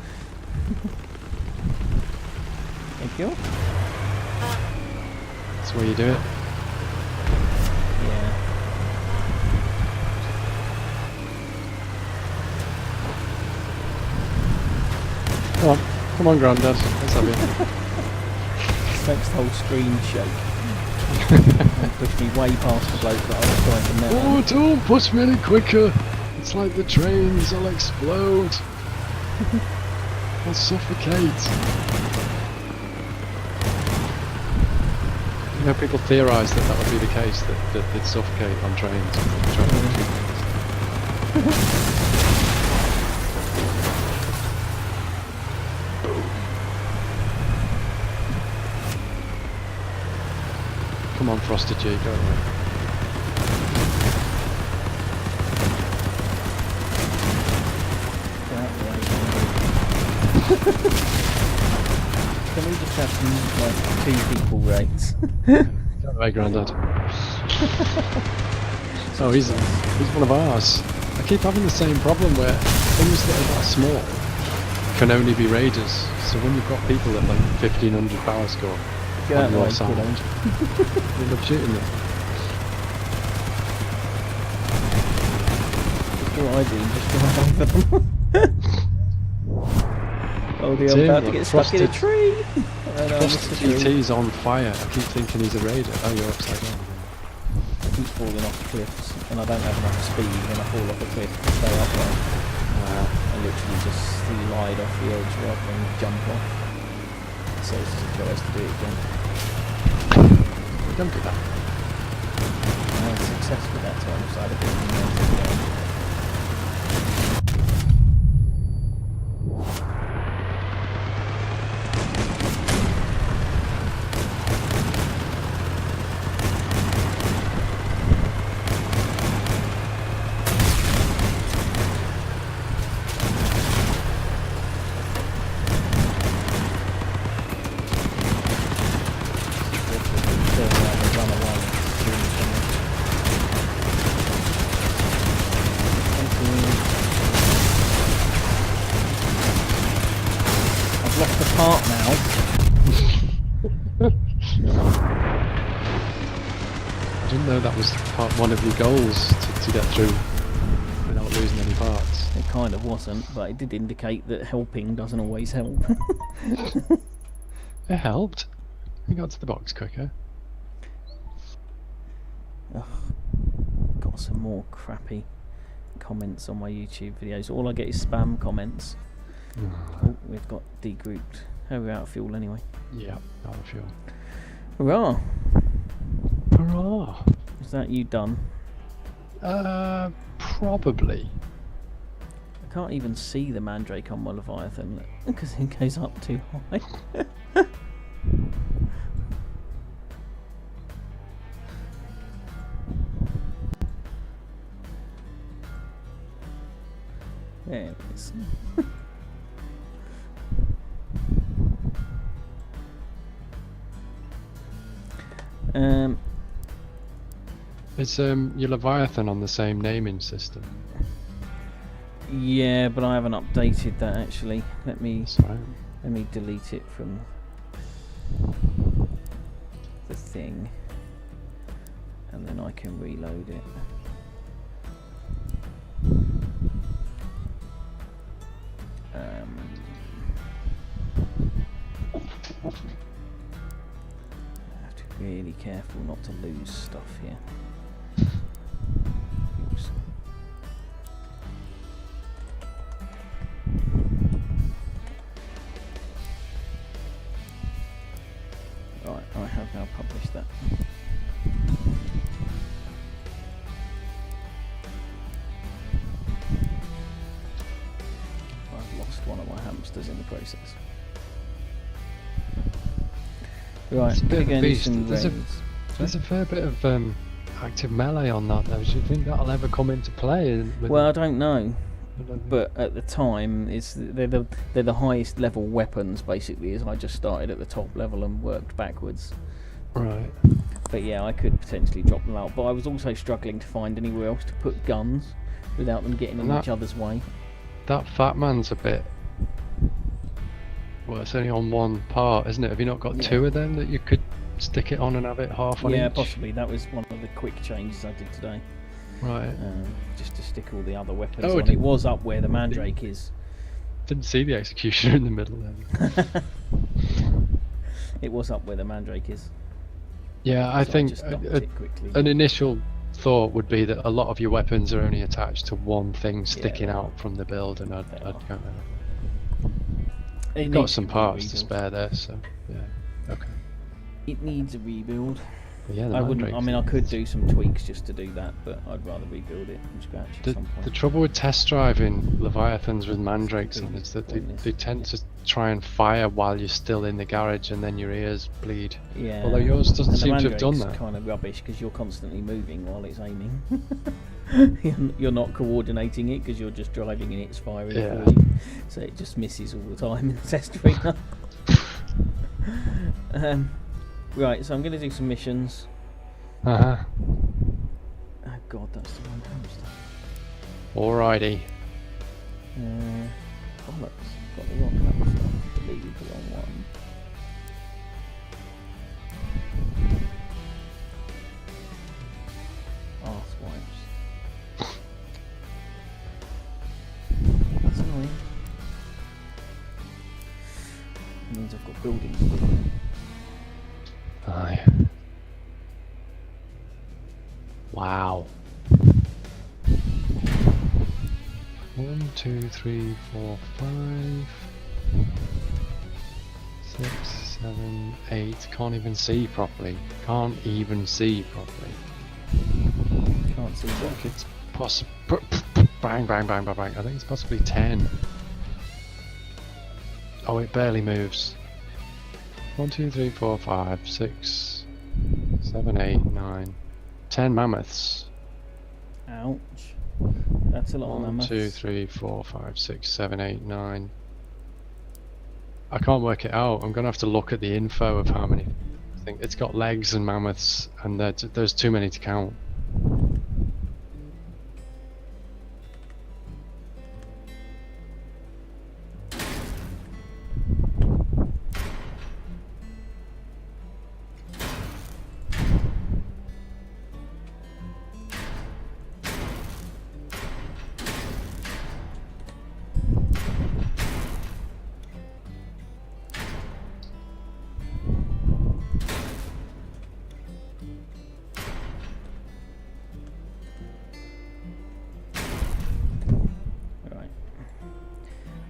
Thank you. That's where you do it. Yeah. Come on, Grandad. Let's have it. This makes the whole screen shake. And push me way past the bloke that I was trying to nail. Oh, don't push me any quicker. It's like the trains, I'll explode. I'll suffocate. You know, people theorise that would be the case, that they'd suffocate on trains. Come on, Frosted G, go away. Can we just have some, like, 2 people rates? Go away, Grandad. Oh, he's one of ours. I keep having the same problem where things that are that small can only be raiders. So when you've got people at like 1500 power score on your side, you end up shooting them. Just what I do, just drive over them. Oh dear, I'm about to get stuck in a tree! Frosted GT's on fire. I keep thinking he's a raider. Oh, you're upside down again. I keep falling off cliffs, and I don't have enough speed when I fall off a cliff to stay upright. I literally just slide off the edge rather than jump off. So it's just tries to do it again. Don't do that. I was successful that time, so I had a bit of momentum. That was one of your goals to get through without losing any parts. It kind of wasn't, but it did indicate that helping doesn't always help. It helped. We got to the box quicker. Ugh, got some more crappy comments on my YouTube videos. All I get is spam comments. Oh, we've got degrouped. Oh, we're out of fuel anyway. Yeah, out of fuel. Hurrah! Hurrah! Is that you done? Probably. I can't even see the Mandrake on my Leviathan because it goes up too high. There it is. Is your Leviathan on the same naming system? Yeah, but I haven't updated that actually. Let me delete it from the thing, and then I can reload it. I have to be really careful not to lose stuff here. Oops. Right, I have now published that. I've lost one of my hamsters in the process. Right, there's a fair bit of active melee on that though. Do you think that'll ever come into play? Well, I don't know. But at the time, they're the highest level weapons basically. As I just started at the top level and worked backwards. Right. But yeah, I could potentially drop them out. But I was also struggling to find anywhere else to put guns without them getting in each other's way. That fat man's a bit. Well, it's only on one part, isn't it? Have you not got two of them that you could stick it on and have it half on each? Yeah, possibly. That was one of the quick changes I did today. Right. Just to stick all the other weapons on. It was up where the Mandrake is. Didn't see the Executioner in the middle then. It was up where the Mandrake is. Yeah, I think an initial thought would be that a lot of your weapons are only attached to one thing sticking out from the build, and I'd go there. Got some parts to spare there, so yeah, okay. It needs a rebuild. Yeah, I wouldn't. I mean, I could do some tweaks just to do that, but I'd rather rebuild it from scratch at some point. The trouble with test driving Leviathans with Mandrakes on is that they tend to try and fire while you're still in the garage, and then your ears bleed. Yeah. Although yours doesn't seem to have done that. Kind of rubbish because you're constantly moving while it's aiming. You're not coordinating it because you're just driving and it's firing for you, so it just misses all the time in the test arena. Right, so I'm going to do some missions. Oh god, that's the wrong hamster. Alrighty. Bollocks, got the wrong hamster. Deleted the wrong one. Arse-wipes. That's annoying. buildings do. Aye. Wow. 1, 2, 3, 4, 5, 6, 7, 8. Can't even see properly. Can't even see properly. Can't see what. It's possible. Bang, bang, bang, bang, bang. I think it's possibly 10. Oh, it barely moves. 1, 2, 3, 4, 5, 6, 7, 8, 9, 10 mammoths. Ouch. That's a lot of mammoths. 1, 2, 3, 4, 5, 6, 7, 8, 9. I can't work it out. I'm gonna have to look at the info of how many. I think it's got legs and mammoths, and there's too many to count.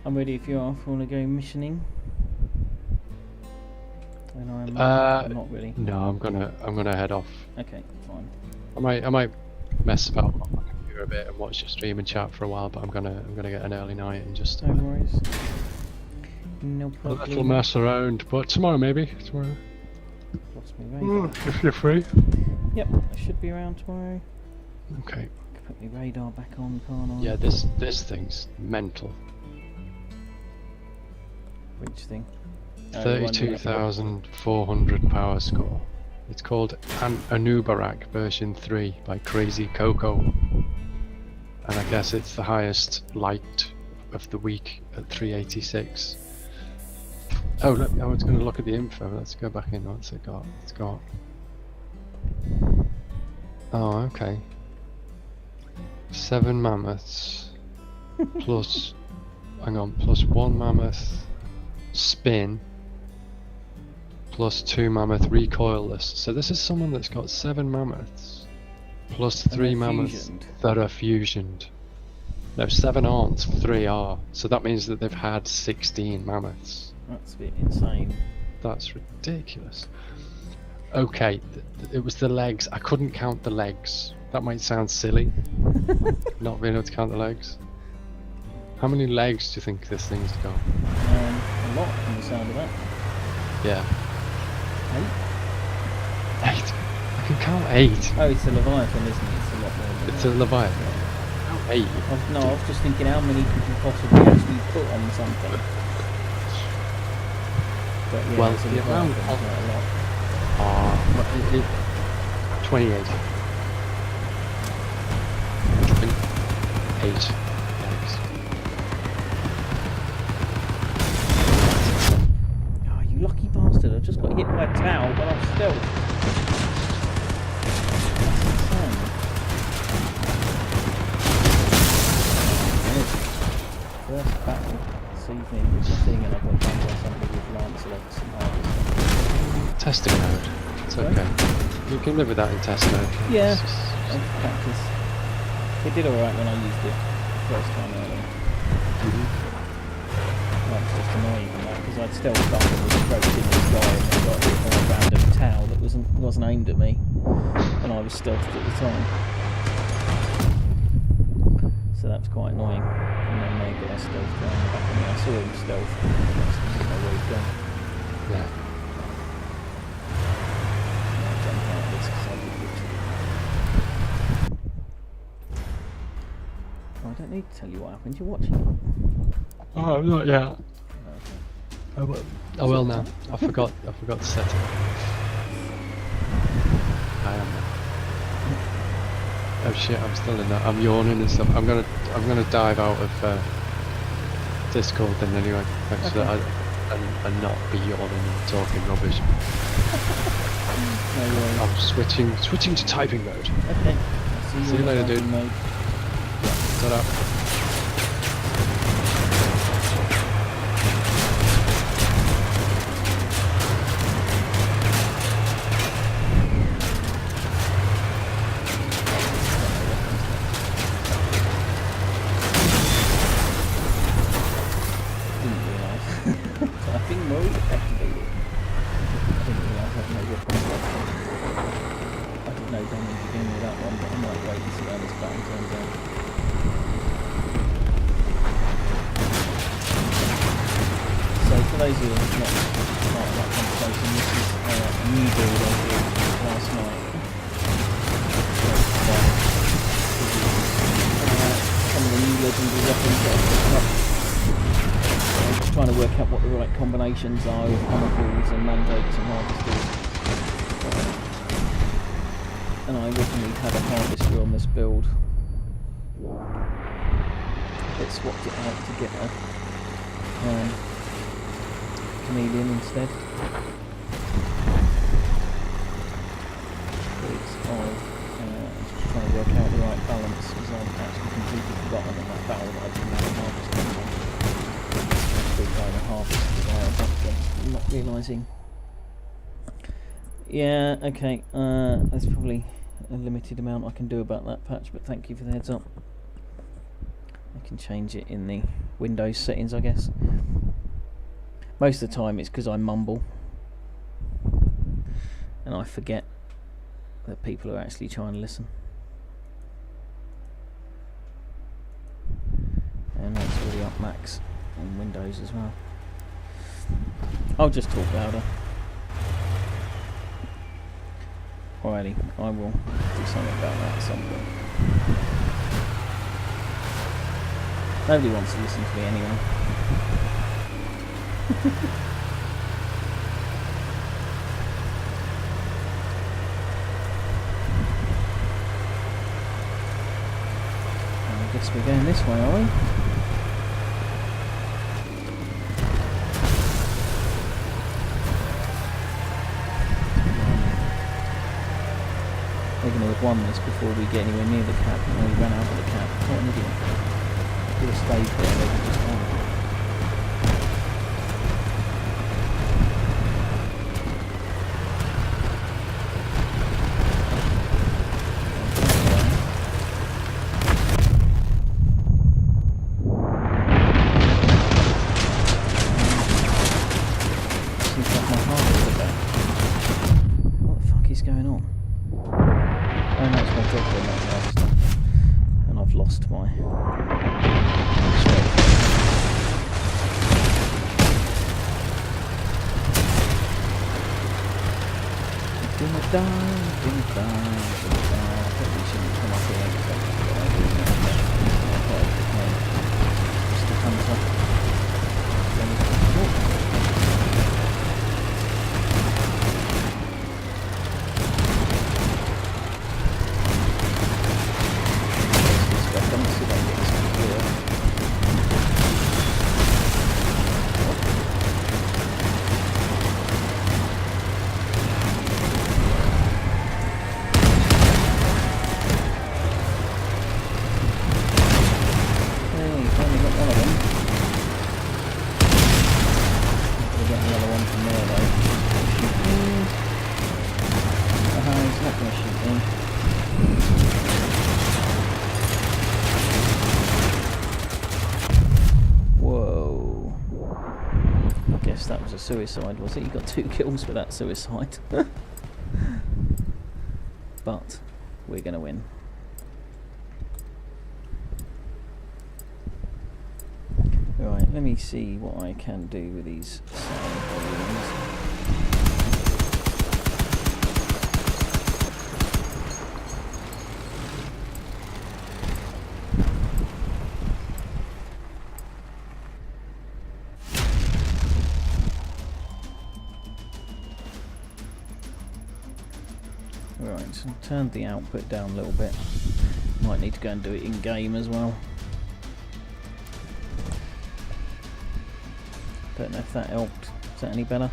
I'm ready if you are. If you want to go missioning, and I'm not ready. No, I'm gonna head off. Okay, fine. I might mess about on my computer a bit and watch your stream and chat for a while, but I'm gonna get an early night and just no worries. No a problem. little mess around. But tomorrow maybe. Tomorrow. Lost me radar. If you're free. Yep, I should be around tomorrow. Okay. Put my radar back on, can't I? Yeah, this thing's mental. Which thing? 32,400 power score. It's called Anubarak version 3 by Crazy Coco. And I guess it's the highest light of the week at 386. Oh, look, I was going to look at the info. Let's go back in. What's it got? It's got. Oh, okay. 7 mammoths. Plus. Hang on. Plus 1 mammoth spin. Plus 2 mammoth recoilless. So this is someone that's got 7 mammoths. Plus 3 mammoths that are fusioned. No, 7 aren't, 3 are. So that means that they've had 16 mammoths. That's a bit insane. That's ridiculous. Okay, it was the legs. I couldn't count the legs. That might sound silly. Not being able to count the legs. How many legs do you think this thing's got? A lot from the sound of that. Yeah. 8? 8. I can count 8. Oh, it's a Leviathan, isn't it? It's a lot more than It's that. a Leviathan. Count 8. No, I was just thinking how many could you possibly actually put on something. But yeah, Well, it's a the amount Leviathan, of- quite a lot. 28. 8 legs. Oh, you lucky bastard. I've just got hit by a towel, but I'm still. That's insane. First battle this evening was the thing, and I got done by somebody with Lancelot's and harvest. Testing mode. It's Sorry? okay. You can live with that in test mode. Yeah. It's just- Of practice. It did alright when I used it first time earlier. Well, it's just annoying because I'd still stuck and was approaching this guy and I got hit by a random towel that wasn't aimed at me, and I was stealthed at the time. So that's quite annoying. And then they got stealth around the back of me. I saw him stealth. I didn't know where he'd gone. Yeah. And I jumped out of this because I did it. I don't need to tell you what happened. You're watching it. Oh, not yet. Okay. I will now. I forgot to set it. I am now. Oh shit! I'm still in that. I'm yawning and stuff. I'm gonna dive out of Discord then anyway, so that and not be yawning and talking rubbish. No worries. I'm switching to typing mode. Okay. See you later, dude. Mode. Ta-da. those who are not part of that conversation, this is a new build I did last night. Some of the new legendary weapons that I've picked up. I'm just trying to work out what the right combinations are with chemicals and mandrakes and harvesters. And I originally had a harvester on this build. But swapped it out to get a chameleon instead. But it's odd. Just trying to work out the right balance because I've actually completely forgotten on that barrel that I didn't have a harvester on. I'm still trying to harvest the barrel, but I'm not realising. Yeah, okay, there's probably a limited amount I can do about that patch, but thank you for the heads up. I can change it in the Windows settings, I guess. Most of the time it's because I mumble and I forget that people are actually trying to listen. And that's already up max on Windows as well. I'll just talk louder. Alrighty, I will do something about that at some point. Nobody wants to listen to me anyway. I guess we're going this way, are we? We're going to have won this before we get anywhere near the cap, and we ran out of the cap. What an idiot. Could have stayed there, they would just won. Seems like my heart is about. What the fuck is going on? Oh no, it's my dropper, not the harvester. And I've lost my Gonna die. I probably shouldn't come up here because that's what I do now. Just the hunter. That was a suicide, was it? You got 2 kills for that suicide. But we're gonna win. Right, let me see what I can do with these sound volumes. Right, so turned the output down a little bit. Might need to go and do it in game as well. Don't know if that helped. Is that any better?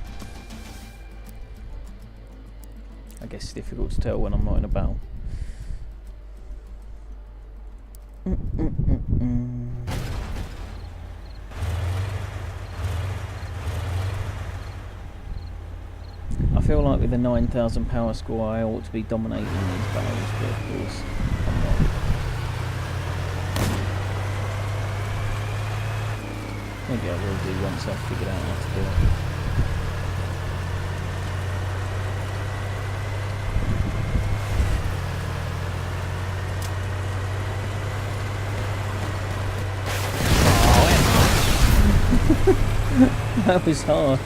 I guess it's difficult to tell when I'm not in a battle. I feel like with the 9,000 power score I ought to be dominating these battles, but of course I'm not. Maybe I will do once I've figured out how to do it. That was harsh.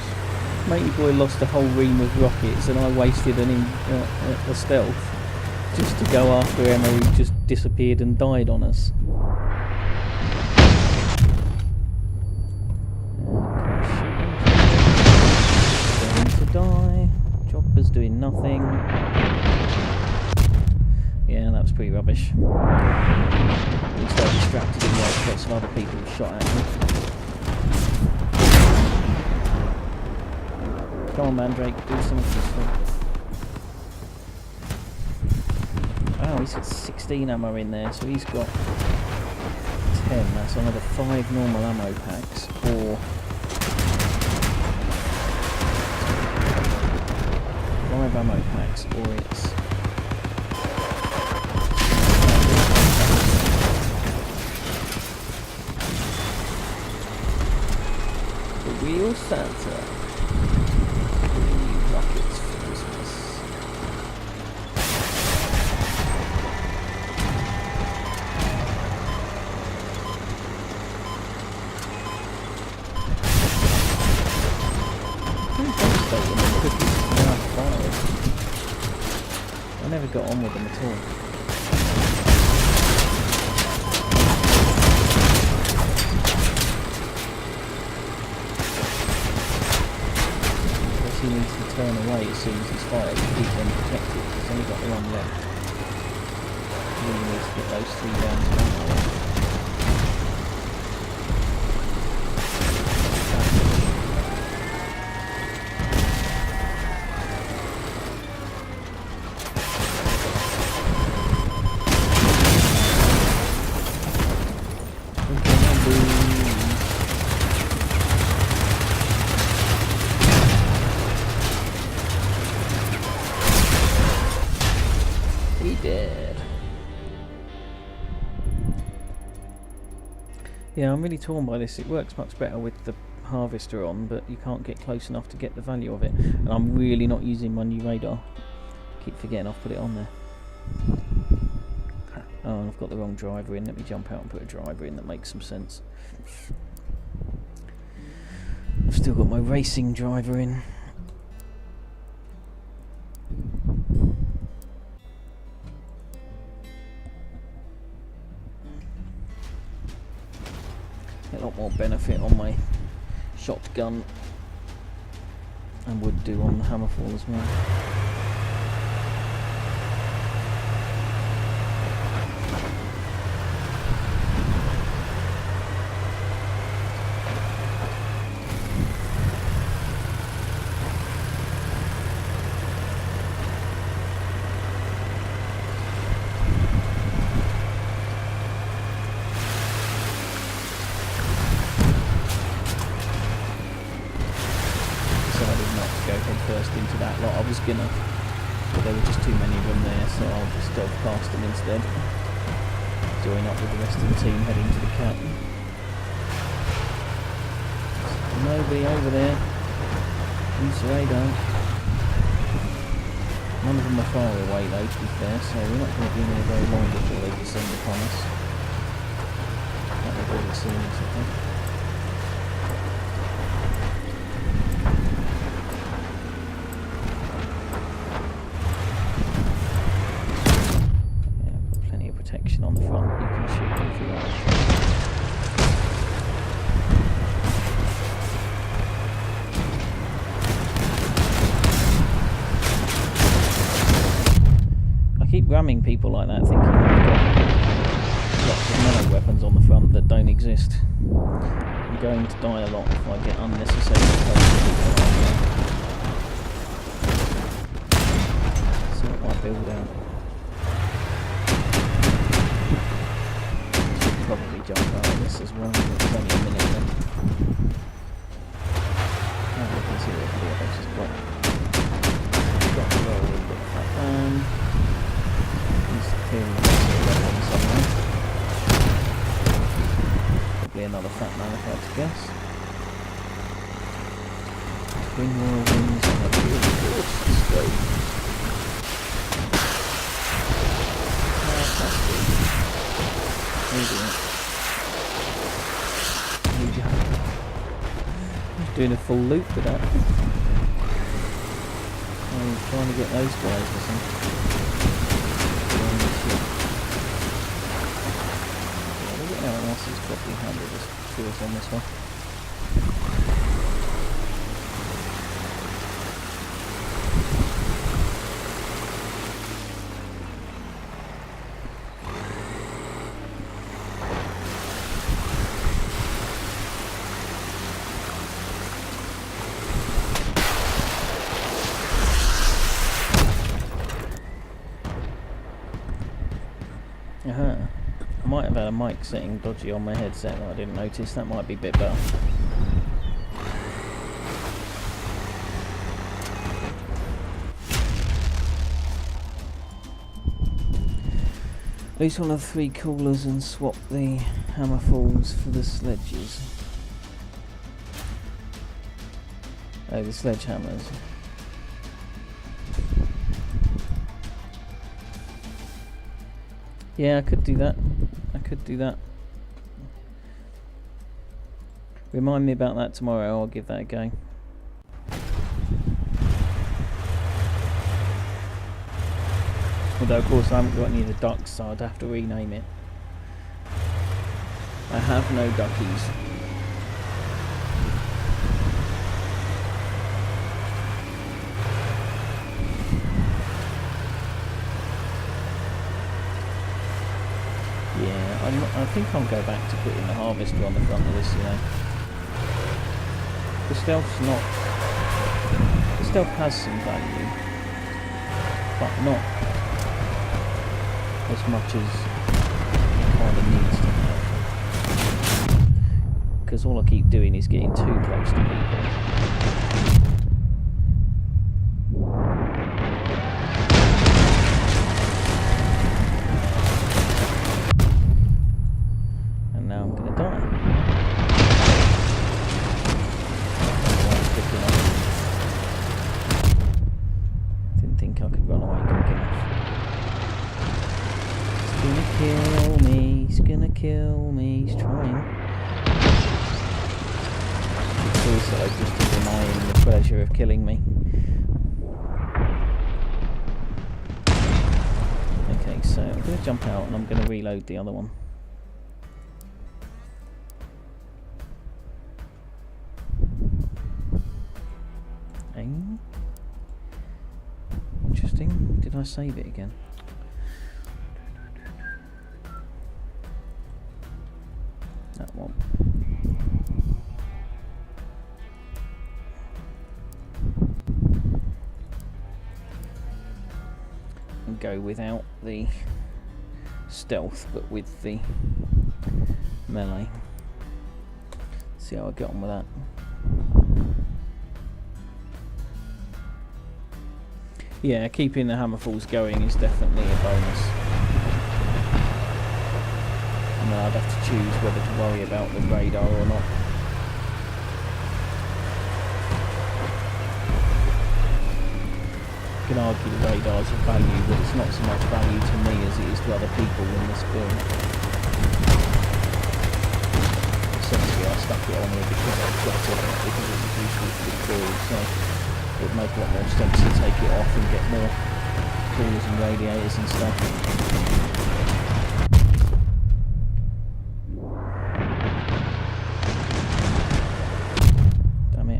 Matey boy lost a whole ream of rockets and I wasted a stealth just to go after Emma, who just disappeared and died on us. Going to die. Chopper's doing nothing. Yeah, that was pretty rubbish. Been so distracted in while lots of other people shot at me. Come on, Mandrake, do something useful. Wow, he's got 16 ammo in there, so he's got 10. That's another 5 normal ammo packs, or 5 ammo packs, or it's the real Santa. Rockets for Christmas. I never got on with them at all. He needs to turn away as soon as he's fired to keep them protected. He's only got the one left. He really needs to get those 3 down to 1. Yeah, I'm really torn by this. It works much better with the harvester on, but you can't get close enough to get the value of it. And I'm really not using my new radar. Keep forgetting I've put it on there. Oh, and I've got the wrong driver in. Let me jump out and put a driver in that makes some sense. I've still got my racing driver in. A lot more benefit on my shotgun and would do on the hammerfall as well. Into that lot. I was gonna, but there were just too many of them there, so I'll just dog past them instead. Join up with the rest of the team heading to the cat. Nobody over there. Use the radar. None of them are far away though, to be fair, so we're not going to be in there very long before they descend upon us. That will be the scene, I think. On the front, you can shoot them if you like. I keep ramming people like that, thinking I've got lots of melee weapons on the front that don't exist. I'm going to die a lot if I get unnecessarily close to people like that. See what my build out. Probably jump out of this as well, but it's only a minute then. Now we can see what else has got. Got to roll a little bit of that down. Needs to clear the rest of the weapon somewhere. Probably another fat man if I had to guess. Twin whirlwinds on a really good scope. Doing a full loop with that. I'm trying to get those guys or something. Everyone else is probably handled as to us on this one. I might have had a mic setting dodgy on my headset that I didn't notice. That might be a bit better. Lose one of the 3 coolers and swap the hammerfalls for the sledges. Oh, the sledgehammers. Yeah, I could do that. Remind me about that tomorrow, I'll give that a go. Although of course I haven't got any of the ducks, so I'd have to rename it. I have no duckies. I think I'll go back to putting the harvester on the front of this, you know. The stealth has some value, but not as much as it kind of needs to have. Because all I keep doing is getting too close to people. Kill me, he's trying. It's also just denying the pleasure of killing me. Okay, so I'm going to jump out and I'm going to reload the other one. Interesting. Did I save it again? That one. And go without the stealth, but with the melee. See how I get on with that. Yeah, keeping the hammerfalls going is definitely a bonus. And then I'd have to choose whether to worry about the radar or not. You can argue the radar's of value, but it's not so much value to me as it is to other people in this build. Essentially I stuck it on here because I got it, because it was useful for the crew, so it would make a lot more sense to take it off and get more coolers and radiators and stuff. Damn it.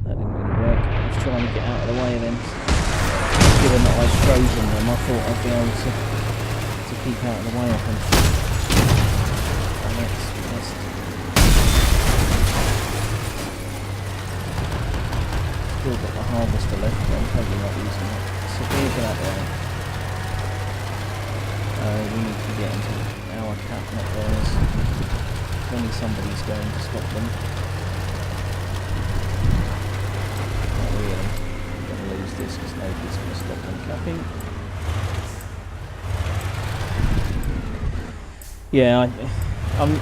That didn't really work. I was trying to get out of the way of them. Given that I'd frozen them, I thought I'd be able to keep out of the way of them. And that's still got the harvester left, but I'm probably not using it. So we'll get out there. We need to get into our cap, not theirs. Only somebody's going to stop them. Not really. I'm going to lose this because nobody's going to stop them capping. Yeah,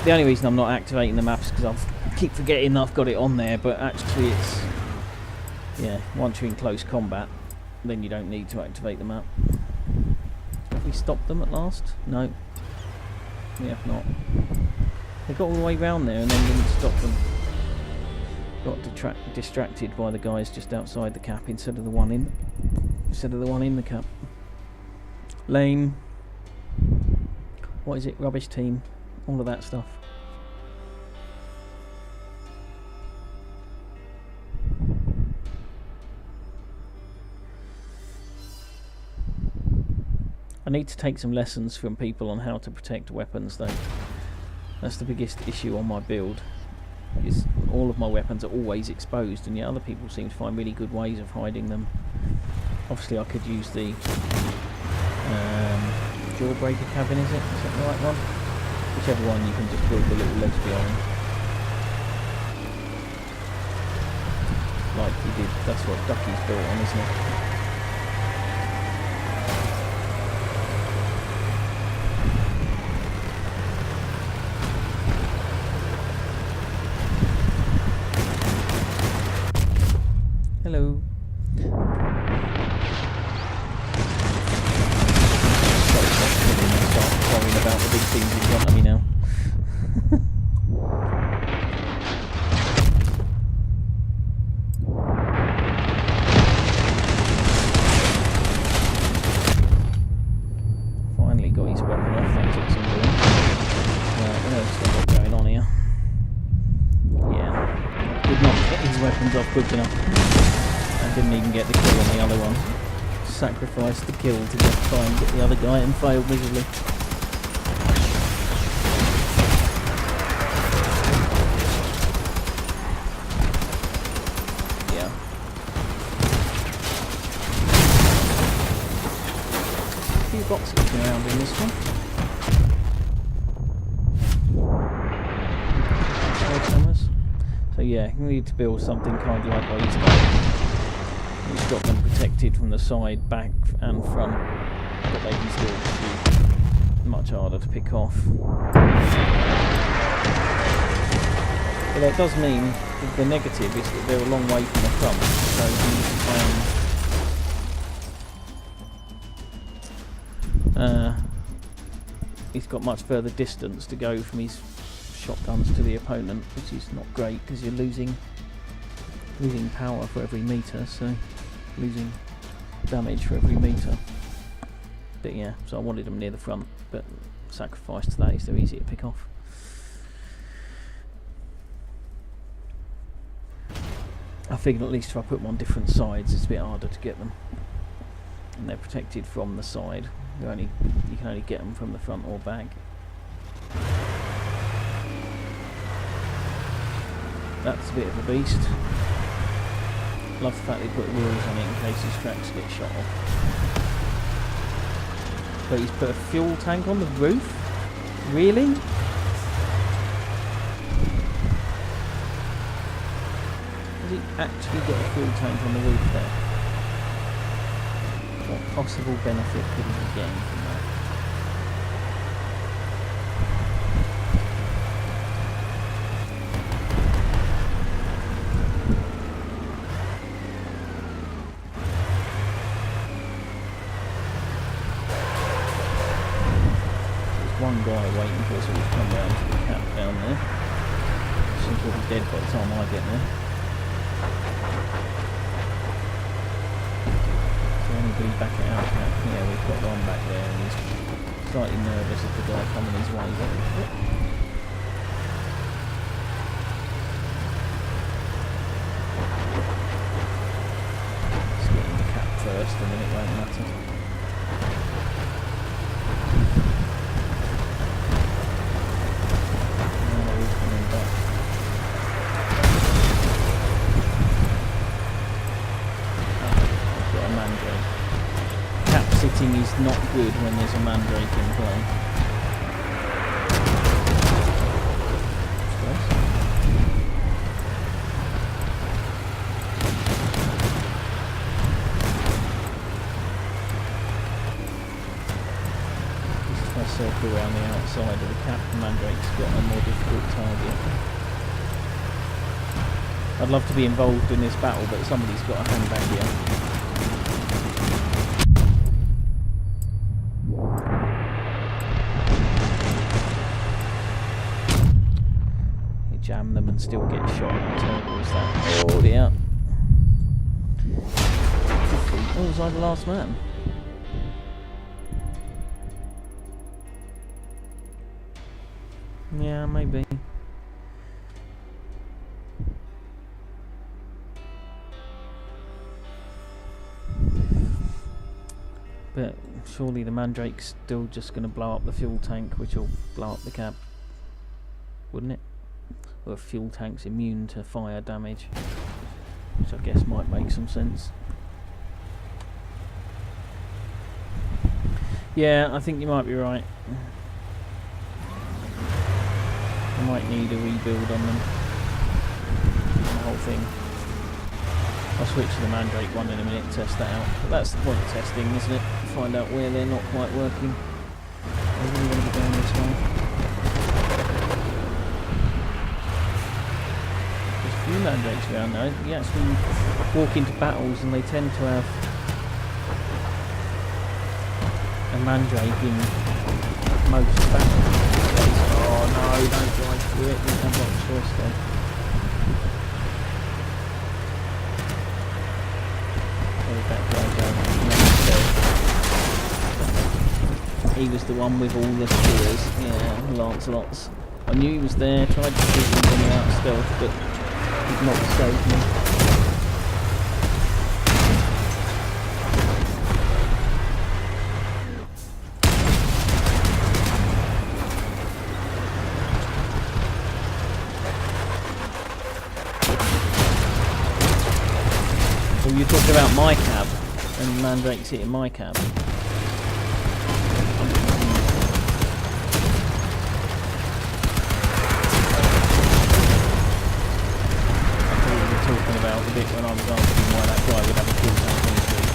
the only reason I'm not activating the maps is because I keep forgetting that I've got it on there, but actually it's... Yeah, once you're in close combat, then you don't need to activate the map. Have we stopped them at last? No. We have not. They got all the way round there and then didn't stop them. got distracted by the guys just outside the cap instead of the one in the cap. Lame. What is it? Rubbish team. All of that stuff. I need to take some lessons from people on how to protect weapons though. That's the biggest issue on my build. Is all of my weapons are always exposed, and yet other people seem to find really good ways of hiding them. Obviously I could use the jawbreaker cabin, is that the right one? Whichever one, you can just build the little legs behind. Like you did, that's what Ducky's built on, isn't it? Hello. Start worrying about the big things in front of me now. Finally got his weapon off. That took some doing. What else have I got going on here? Yeah, did not get his weapons off quick enough. Didn't even get the kill on the other one. Sacrificed the kill to just try and get the other guy and failed miserably. Yeah. A few boxes around in this one. So yeah, you need to build something kind of like what he's done. He's got them protected from the side, back and front, but they can still be much harder to pick off. But that does mean that the negative is that they're a long way from the front, so he's got much further distance to go from his shotguns to the opponent, which is not great because you're losing power for every meter, so losing damage for every meter. But yeah, so I wanted them near the front, but sacrifice to that is they're easy to pick off. I figured at least if I put them on different sides, it's a bit harder to get them, and they're protected from the side. You can only get them from the front or back. That's a bit of a beast. Love the fact they put wheels on it in case his tracks get shot off. But he's put a fuel tank on the roof? Really? Has he actually got a fuel tank on the roof there? What possible benefit could he be getting from that? One guy waiting for us all to come round to the cap down there. Seems to be dead by the time I get there. So anybody back at our cap? Yeah, we've got one back there and he's slightly nervous of the guy coming his way. Let's get in the cap first and then it won't matter. Is not good when there's a mandrake in play. If I circle around the outside of the cap, the mandrake's got a more difficult target. I'd love to be involved in this battle, but somebody's got to hang back here. jam them and still get shot. How terrible is that? Oh dear. Oh, was I the last man? Yeah, maybe. But surely the Mandrake's still just going to blow up the fuel tank, which will blow up the cab, wouldn't it? Well, fuel tank's immune to fire damage, which I guess might make some sense. Yeah, I think you might be right. I might need a rebuild on them. The whole thing. I'll switch to the Mandrake one in a minute and test that out. But that's the point of testing, isn't it? Find out where they're not quite working. I really want to be going this way. There's a few Mandrakes around now. You actually walk into battles and they tend to have a Mandrake in most battles. Oh no, don't drive through it. You have got a choice there. He was the one with all the spears, yeah, Lancelot's. I knew he was there, tried to shoot him when he out stealth, but he'd not escaped me. Well, you're talking about my cab, and Mandrake's hitting my cab. About the bit when I was asking why that guy would have a fuel tank on his roof.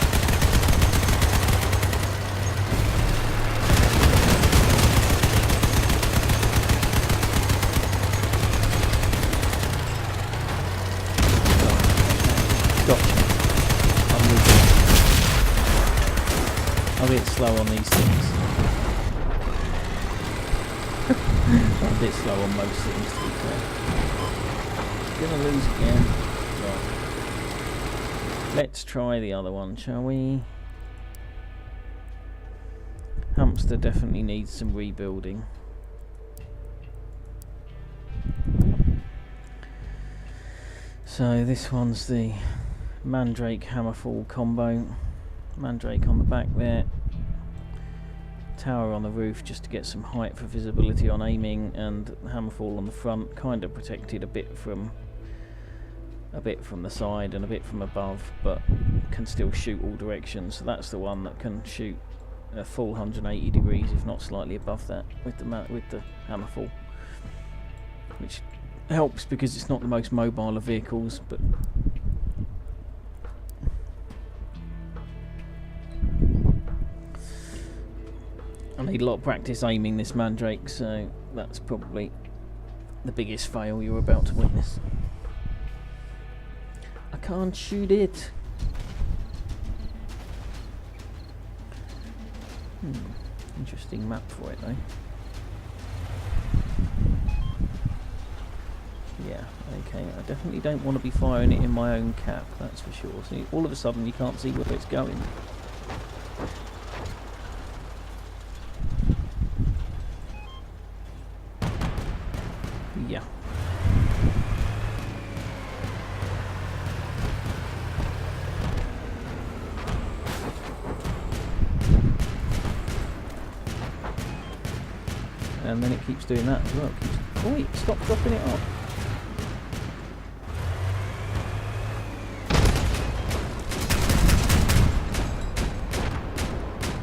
Gotcha. I'm with you. I'm a bit slow on these things. I'm a bit slow on most things, to be fair. Gonna lose again. Let's try the other one, shall we? Hamster definitely needs some rebuilding. So this one's the Mandrake Hammerfall combo. Mandrake on the back there. Tower on the roof just to get some height for visibility on aiming, and Hammerfall on the front, kind of protected a bit from the side and a bit from above, but can still shoot all directions. So that's the one that can shoot a full 180 degrees, if not slightly above that, with the Hammerfall, which helps because it's not the most mobile of vehicles. But I need a lot of practice aiming this Mandrake, so that's probably the biggest fail you're about to witness. I can't shoot it. Interesting map for it though. Yeah, okay, I definitely don't want to be firing it in my own cap, that's for sure. See, all of a sudden you can't see where it's going. Yeah. And then it keeps doing that as well. Oh wait, stop dropping it off.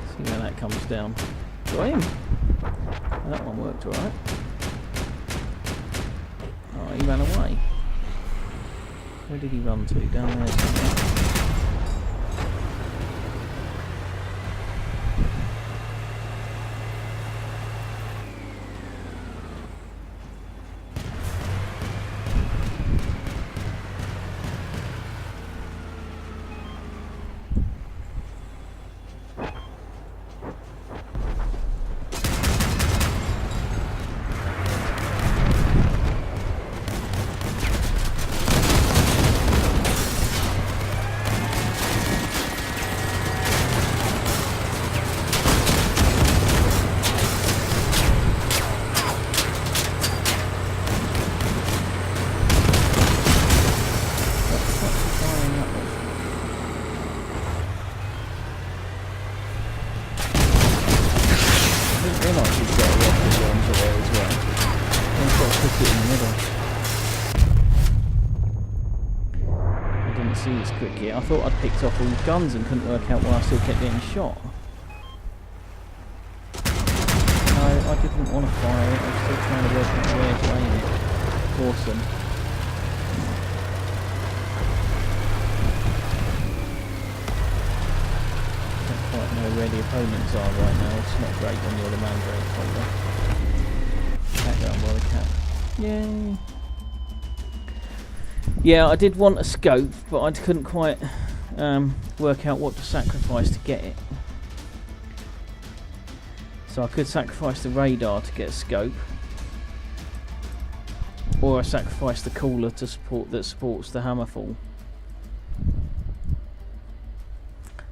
See where that comes down. Got him! That one worked alright. Oh, he ran away. Where did he run to? Down there somewhere. I didn't see this cricket. I thought I'd picked off all the guns and couldn't work out why I still kept getting shot. No, I didn't want to fire it. I was still trying to work out where to aim it. Awesome. Don't quite know where the opponents are right now. It's not great when you're the Mandrake holder. Back down by the cat. Yay! Yeah, I did want a scope, but I couldn't quite work out what to sacrifice to get it. So I could sacrifice the radar to get a scope, or I sacrifice the cooler to supports the hammerfall.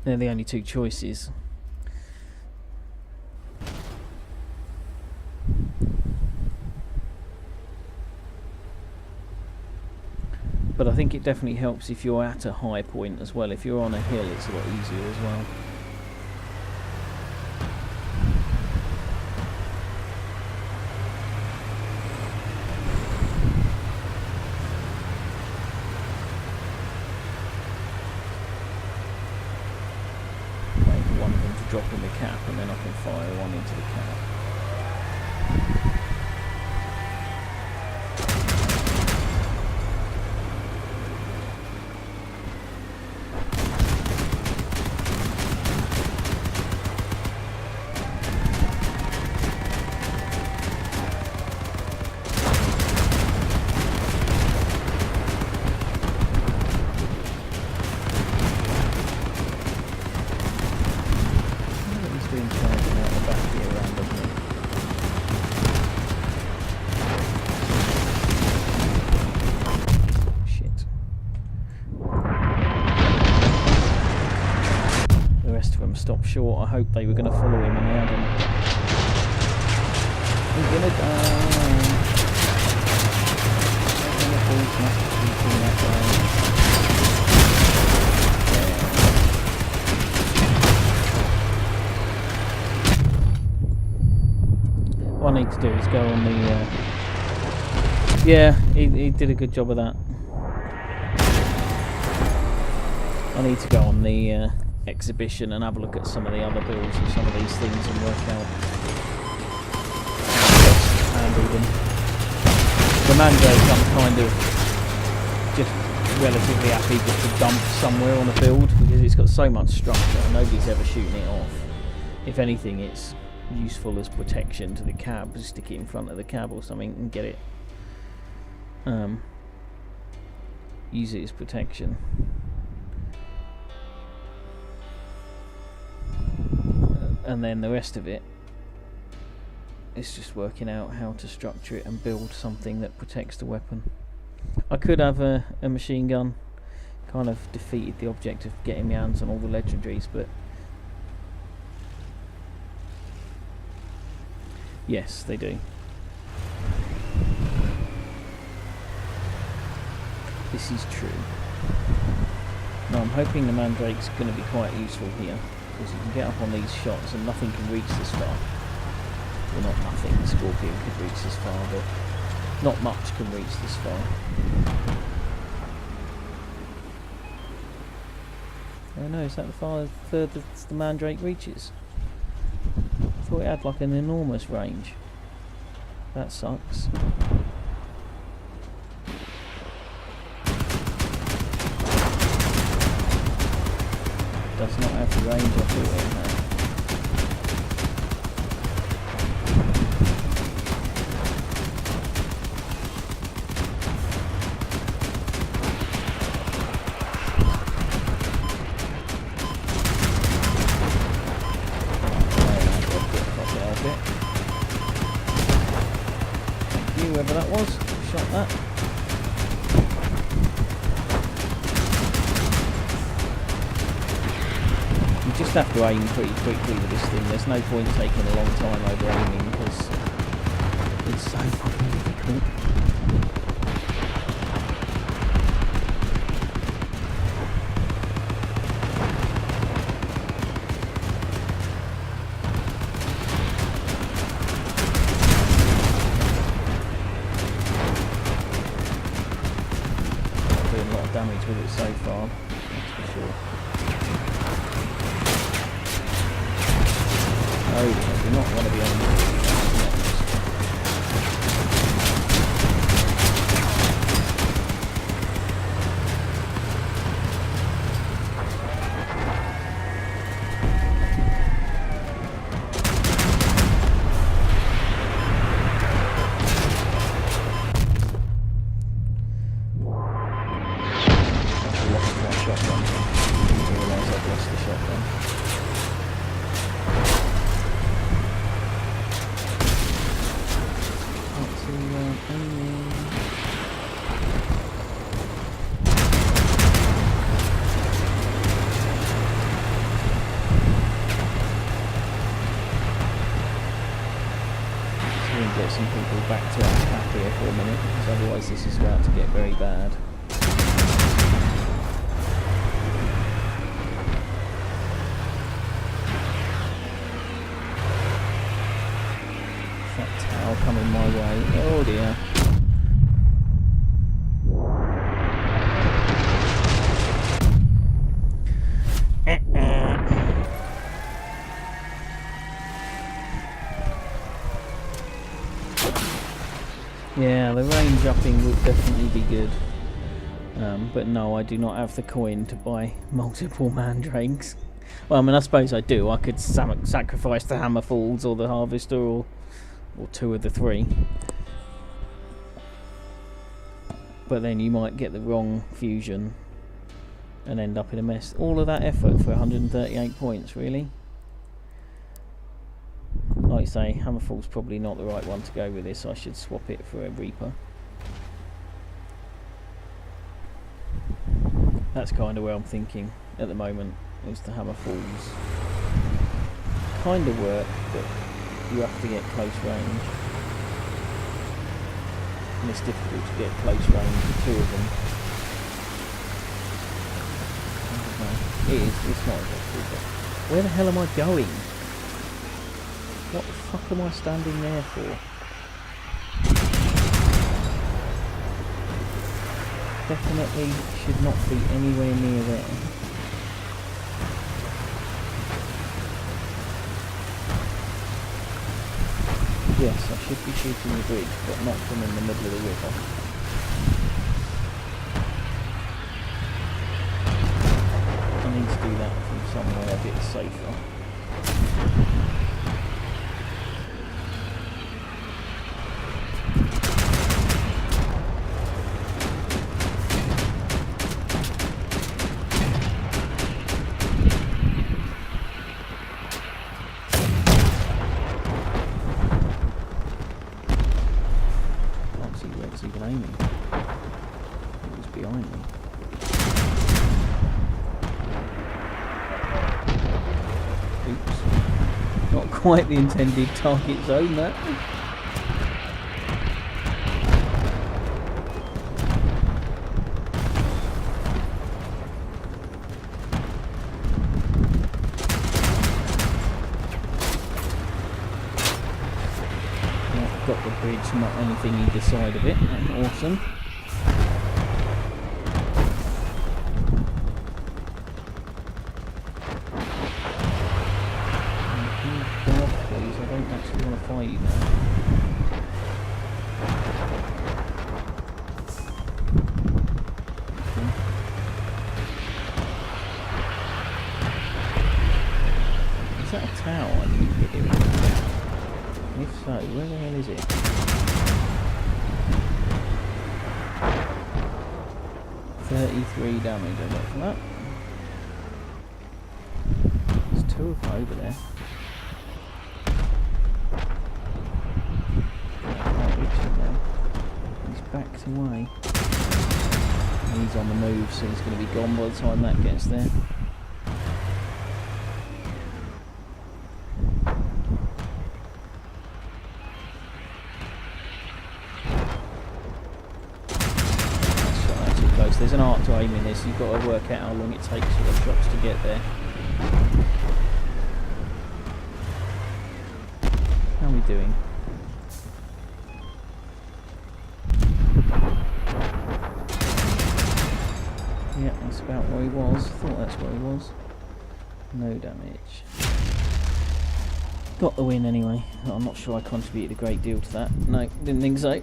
They're the only two choices. But I think it definitely helps if you're at a high point as well. If you're on a hill, it's a lot easier as well. Wait for one of them to drop in the cap, and then I can fire one into the cap. Stopped short. I hoped they were going to follow him, and they hadn't. He's going to die. What I need to do is go on the... yeah, he did a good job of that. I need to go on the... exhibition and have a look at some of the other builds of some of these things and work out how to handle them. The Mandrake I'm kind of just relatively happy just to dump somewhere on a build because it's got so much structure and nobody's ever shooting it off. If anything, it's useful as protection to the cab. Just stick it in front of the cab or something and get it use it as protection. And then the rest of it is just working out how to structure it and build something that protects the weapon. I could have a machine gun, kind of defeated the object of getting my hands on all the legendaries, but yes, they do. This is true. Now I'm hoping the Mandrake's going to be quite useful here. Because you can get up on these shots and nothing can reach this far. Well, not nothing, the Scorpion could reach this far, but not much can reach this far. Oh no, is that the furthest the Mandrake reaches? I thought it had like an enormous range. That sucks. Does not have the range I thought it had. Thank you, whoever that was, shot that. You just have to aim pretty quickly with this thing. There's no point taking a long time over aiming because it's so fucking difficult. damage with it so far, that's for sure. Oh, we do not want to be on the get some people back to attack here for a minute, because otherwise this is about to get very bad. That tower coming my way. Oh dear. Yeah, the range upping would definitely be good. But no, I do not have the coin to buy multiple mandrakes. Well, I mean, I suppose I do. I could sacrifice the hammerfalls or the harvester or two of the three. But then you might get the wrong fusion and end up in a mess. All of that effort for 138 points, really? Like I say, Hammerfall's probably not the right one to go with this. I should swap it for a Reaper. That's kind of where I'm thinking at the moment, is the Hammerfalls kind of work, but you have to get close range. And it's difficult to get close range with two of them. It is, it's not difficult, but where the hell am I going? What the fuck am I standing there for? Definitely should not be anywhere near there. Yes, I should be shooting the bridge, but not from in the middle of the river. I need to do that from somewhere a bit safer. Quite the intended target zone, that. Yeah, got the bridge, not anything either side of it. Awesome. You know. Is that a tower I keep hitting? If so, where the hell is it? $33 damage I got from that. There's two of them over there. Backed away. He's on the move, so he's going to be gone by the time that gets there. That's not too close. There's an art to aim in this. You've got to work out how long it takes for the shots to get there. How are we doing? Yeah, that's about where he was. I thought that's where he was. No damage. Got the win anyway. I'm not sure I contributed a great deal to that. No, didn't think so.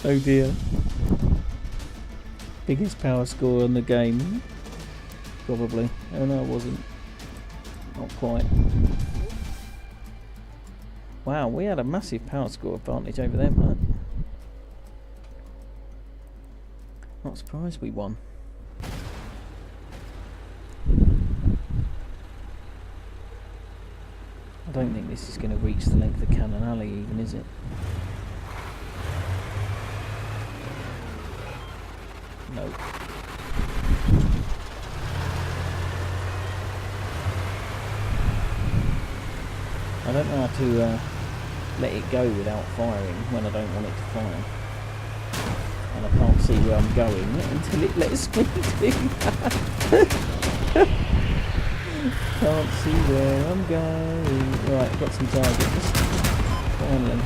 Oh dear. Biggest power score on the game. Probably. Oh no, I wasn't. Not quite. Wow, we had a massive power score advantage over them, man. Not surprised we won. I don't think this is going to reach the length of Cannon Alley even, is it? No. I don't know how to let it go without firing when I don't want it to fire. And I can't see where I'm going until it lets me do that. Can't see where I'm going. Right, got some targets. Finally.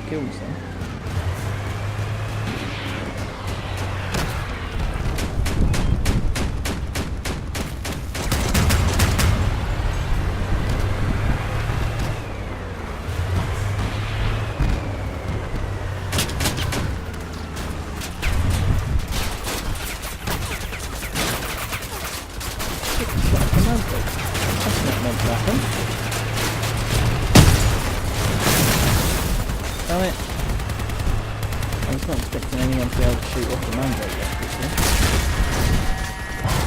Kills them. That's not meant to happen. Damn it. I was not expecting anyone to be able to shoot off the mandrake yet, obviously. I'm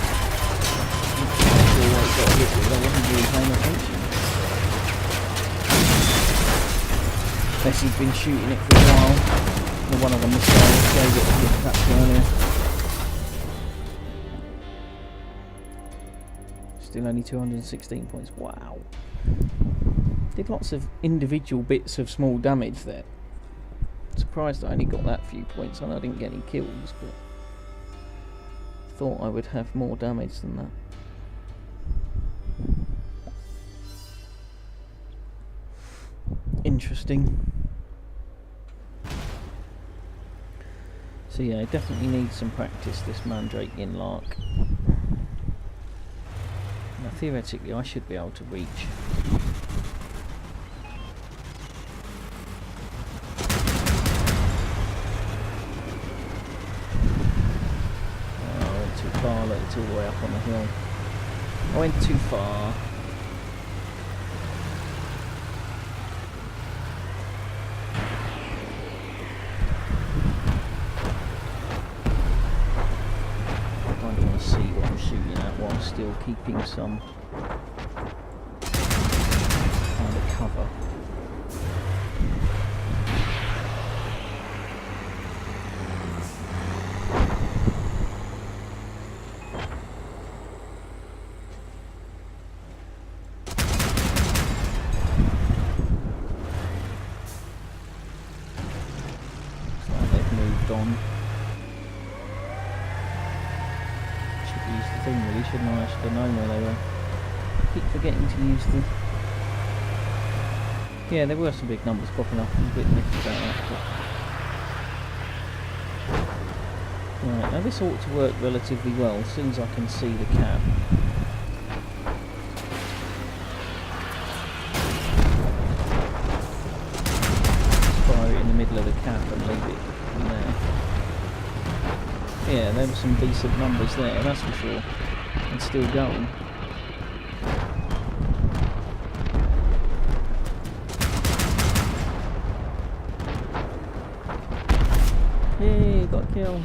not sure what it got hit with, I wasn't really paying attention. Unless he'd been shooting it for a while. Or one of the missiles gave it a hit perhaps earlier. Still only 216 points, wow. Did lots of individual bits of small damage there. Surprised I only got that few points. I know I didn't get any kills, but thought I would have more damage than that. Interesting. So yeah, I definitely need some practice, this Mandrake in Lark. Now theoretically I should be able to reach. It's all the way up on the hill. I went too far. I kind of want to see what I'm shooting at while still keeping some kind of cover. On. Should use the thing really, shouldn't I? I should have known where they were. Keep forgetting to use the Yeah, there were some big numbers popping up. I'm a bit miffed about that. But... Right, now this ought to work relatively well as soon as I can see the cap. Fire it in the middle of the cap and leave it from there. Yeah, there were some decent numbers there, that's for sure. And still going. Yay, got a kill.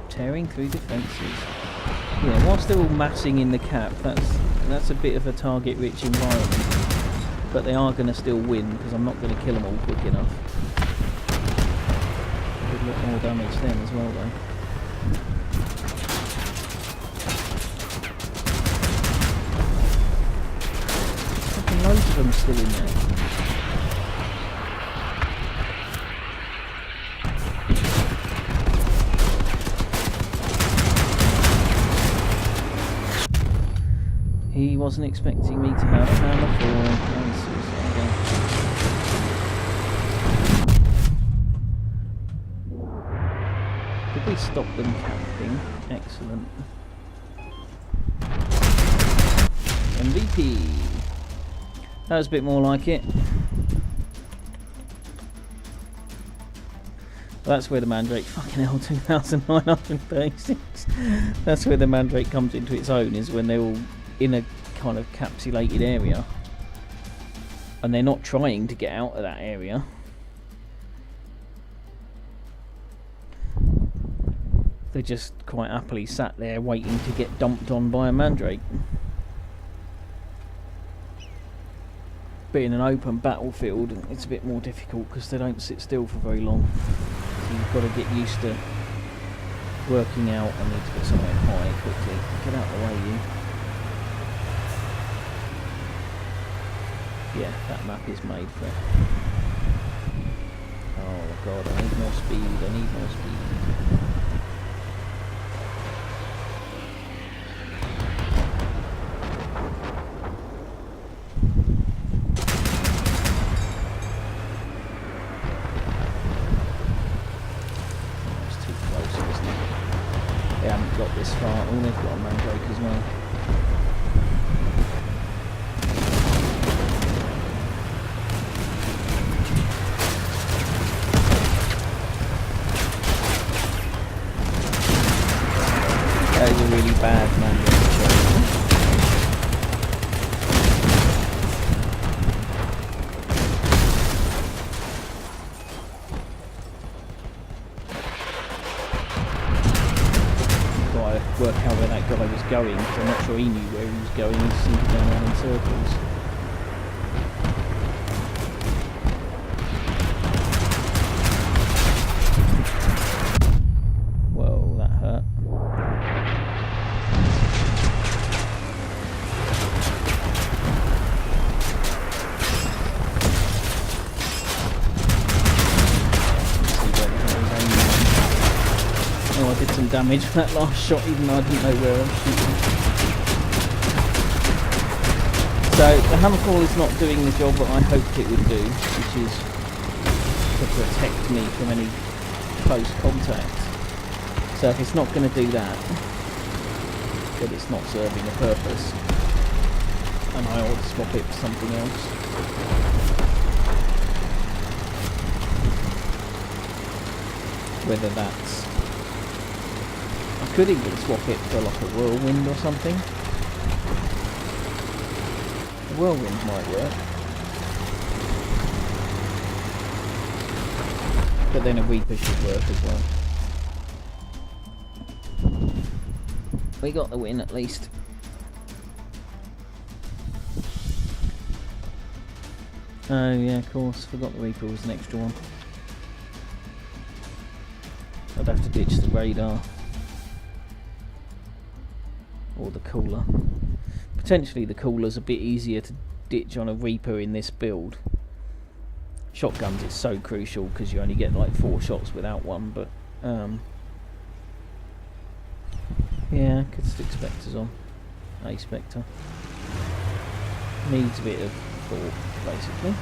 Tearing through defences. Yeah, whilst they're all massing in the cap, that's a bit of a target-rich environment. But they are going to still win, because I'm not going to kill them all quick enough. Did a lot more damage then as well, though. Fucking loads of them still in there. He wasn't expecting me to have a hammer for. Did we stop them camping? Excellent. MVP. That was a bit more like it. That's where the Mandrake, fucking hell, 2,936. That's where the Mandrake comes into its own, is when they're all in a kind of capsulated area. And they're not trying to get out of that area. They're just quite happily sat there waiting to get dumped on by a Mandrake. But in an open battlefield, it's a bit more difficult because they don't sit still for very long. So you've got to get used to working out. I need to get somewhere high quickly. Get out of the way, you. Yeah, that map is made for it. Oh god, I need more speed, I need more speed. It's too close, isn't it? They haven't got this far. Oh, they've got a Mandrake as well. That is a really bad Mandrake. Gotta work out where that guy was going, because I'm not sure he knew where he was going. He seemed to go around in circles. Damage from that last shot, even though I didn't know where I'm shooting. So the hammer call is not doing the job that I hoped it would do, which is to protect me from any close contact. So if it's not going to do that, then it's not serving a purpose, and I ought to swap it for something else. Whether that's... I could even swap it for like a whirlwind or something. A whirlwind might work. But then a Reaper should work as well. We got the win at least. Oh yeah, of course, forgot the Reaper was an extra one. I'd have to ditch the radar. Or the cooler. Potentially the cooler's a bit easier to ditch on a Reaper in this build. Shotguns is so crucial because you only get like 4 shots without one, but yeah, could stick Spectres on. A Spectre. Needs a bit of thought, basically.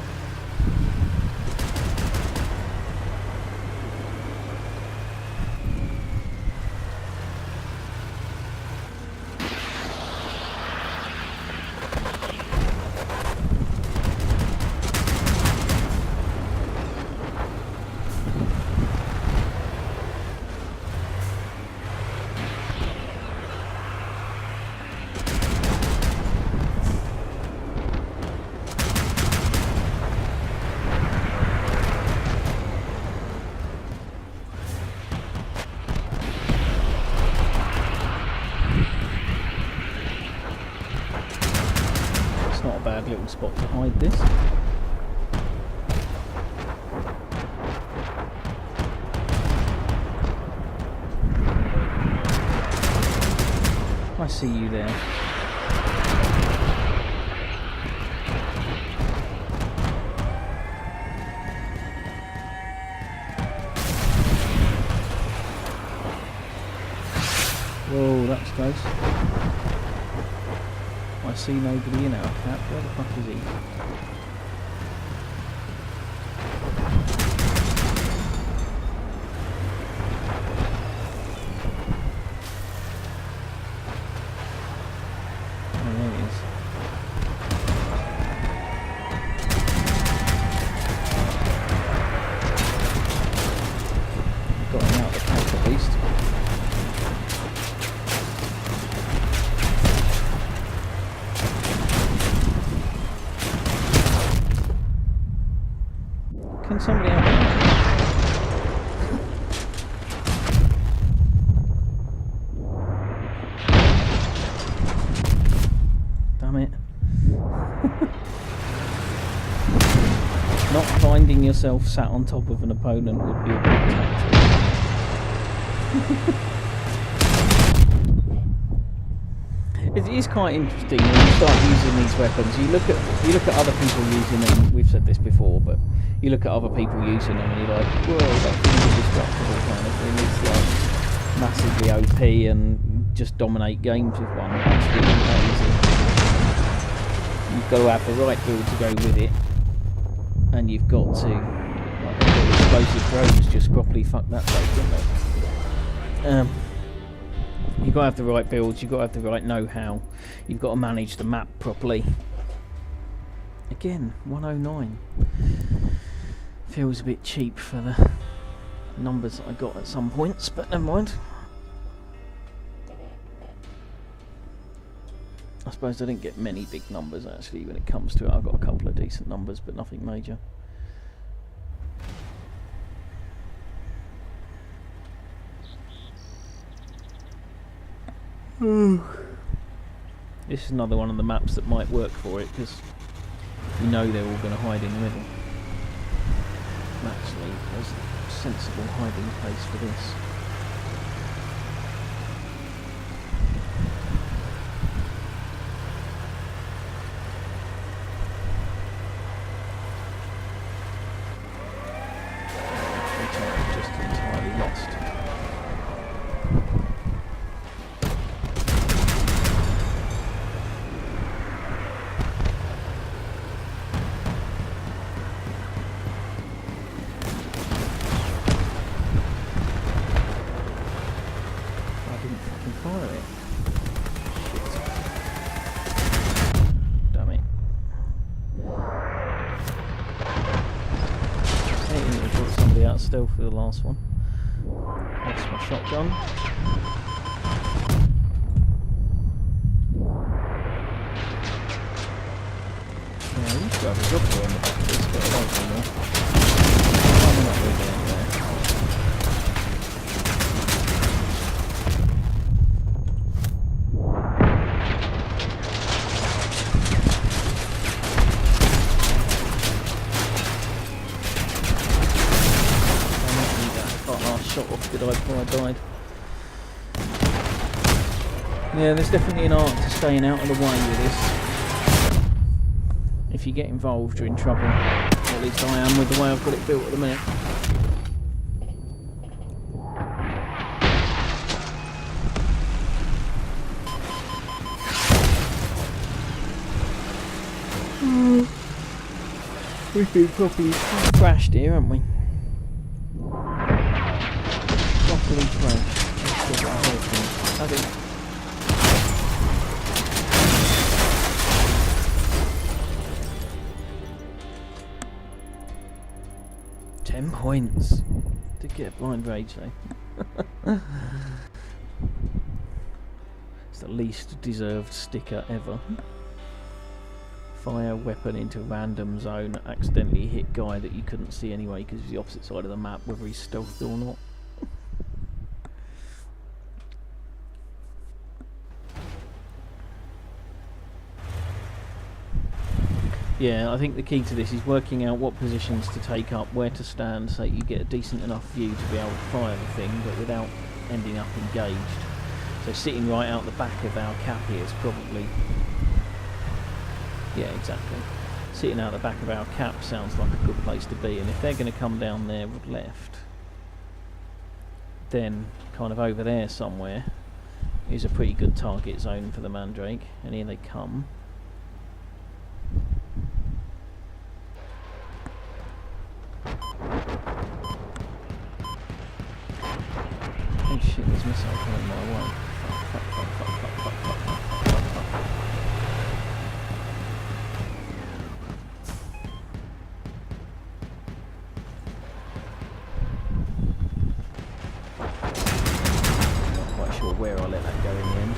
Not a bad little spot to hide this. I see you there. Whoa, that's close. I see nobody in our cap. Where the fuck is he? Oh, there he is. Got him out of the cap at least. Can somebody help me? Damn it. Not finding yourself sat on top of an opponent would be a good tactic. It is quite interesting when you start using these weapons. You look at other people using them. We've said this before, but you look at other people using them and you're like, whoa, that thing's indestructible kind of thing. It's like massively OP and just dominate games with one. It's really amazing. You've got to have the right build to go with it, and you've got to, like, the explosive drones just properly fuck that place, don't they? You've got to have the right builds, you've got to have the right know-how, you've got to manage the map properly. Again, 109. Feels a bit cheap for the numbers that I got at some points, but never mind. I suppose I didn't get many big numbers actually when it comes to it. I've got a couple of decent numbers, but nothing major. This is another one of the maps that might work for it, because you know they're all going to hide in the middle. Actually, there's a sensible hiding place for this. Which I've just entirely lost. Fire it. Shit. Damn it. Hey, we got somebody out stealth for the last one. That's my shotgun. Yeah, I used to have a job on the back of this, but I don't anymore. I'm not really in there. Shot off good eye before I died. Yeah, there's definitely an art to staying out of the way with this. If you get involved, you're in trouble. Or at least I am with the way I've got it built at the minute. We've been properly crashed here, haven't we? Properly crashed. Okay. 10 points to get blind rage though. It's the least deserved sticker ever. Fire weapon into random zone, accidentally hit guy that you couldn't see anyway because he's the opposite side of the map, whether he's stealthed or not. Yeah, I think the key to this is working out what positions to take up, where to stand, so you get a decent enough view to be able to fire the thing, but without ending up engaged. So sitting right out the back of our cap here is probably... Yeah, exactly. Sitting out the back of our cap sounds like a good place to be, and if they're going to come down there with left, then kind of over there somewhere is a pretty good target zone for the Mandrake, and here they come. Oh shit, there's a missile coming my way. Fuck. Not quite sure where I'll let that go in the end.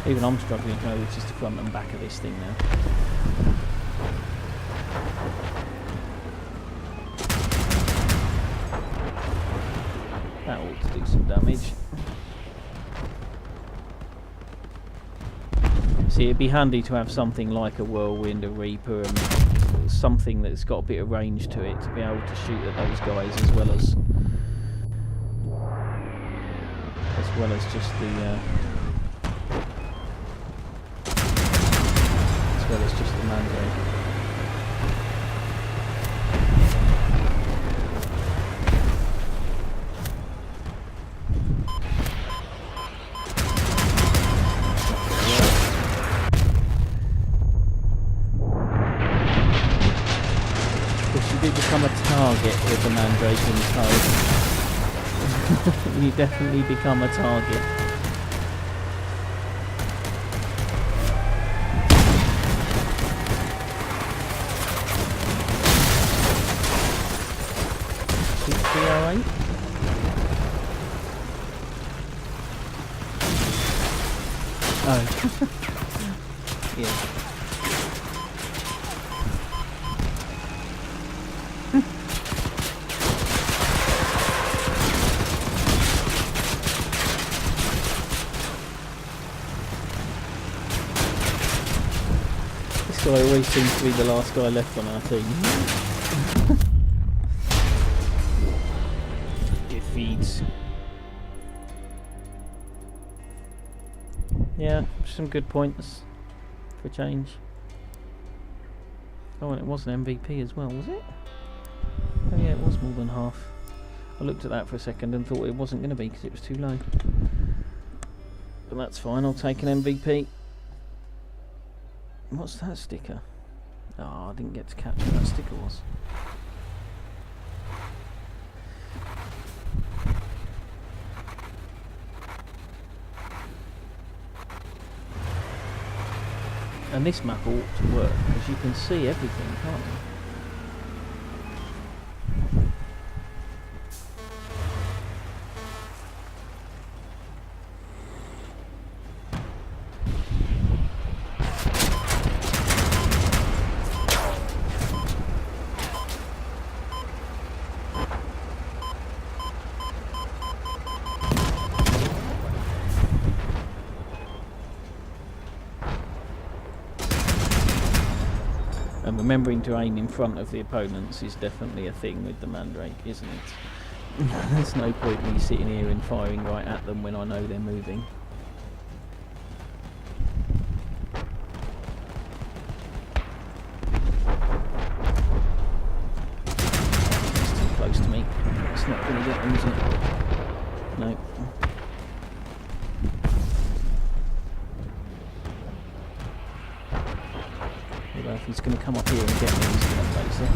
Even I'm struggling to know which is the front and back of this thing now. That ought to do some damage. See, it'd be handy to have something like a Whirlwind, a Reaper, and something that's got a bit of range to it to be able to shoot at those guys as well as just the Mandrake. Because you do become a target with the Mandrake in tow. You definitely become a target. Alright. Oh. Yeah. This guy always seems to be the last guy left on our team. Feeds. Yeah, some good points for change. Oh, and it was an MVP as well, was it? Oh yeah, it was more than half. I looked at that for a second and thought it wasn't going to be because it was too low. But that's fine, I'll take an MVP. What's that sticker? Oh, I didn't get to catch what that sticker was. And this map ought to work, because you can see everything, can't you? And remembering to aim in front of the opponents is definitely a thing with the Mandrake, isn't it? There's no point in me sitting here and firing right at them when I know they're moving. It's too close to me. It's not going to get them, is it? No. he's going to come up here and get me. He's going to place it.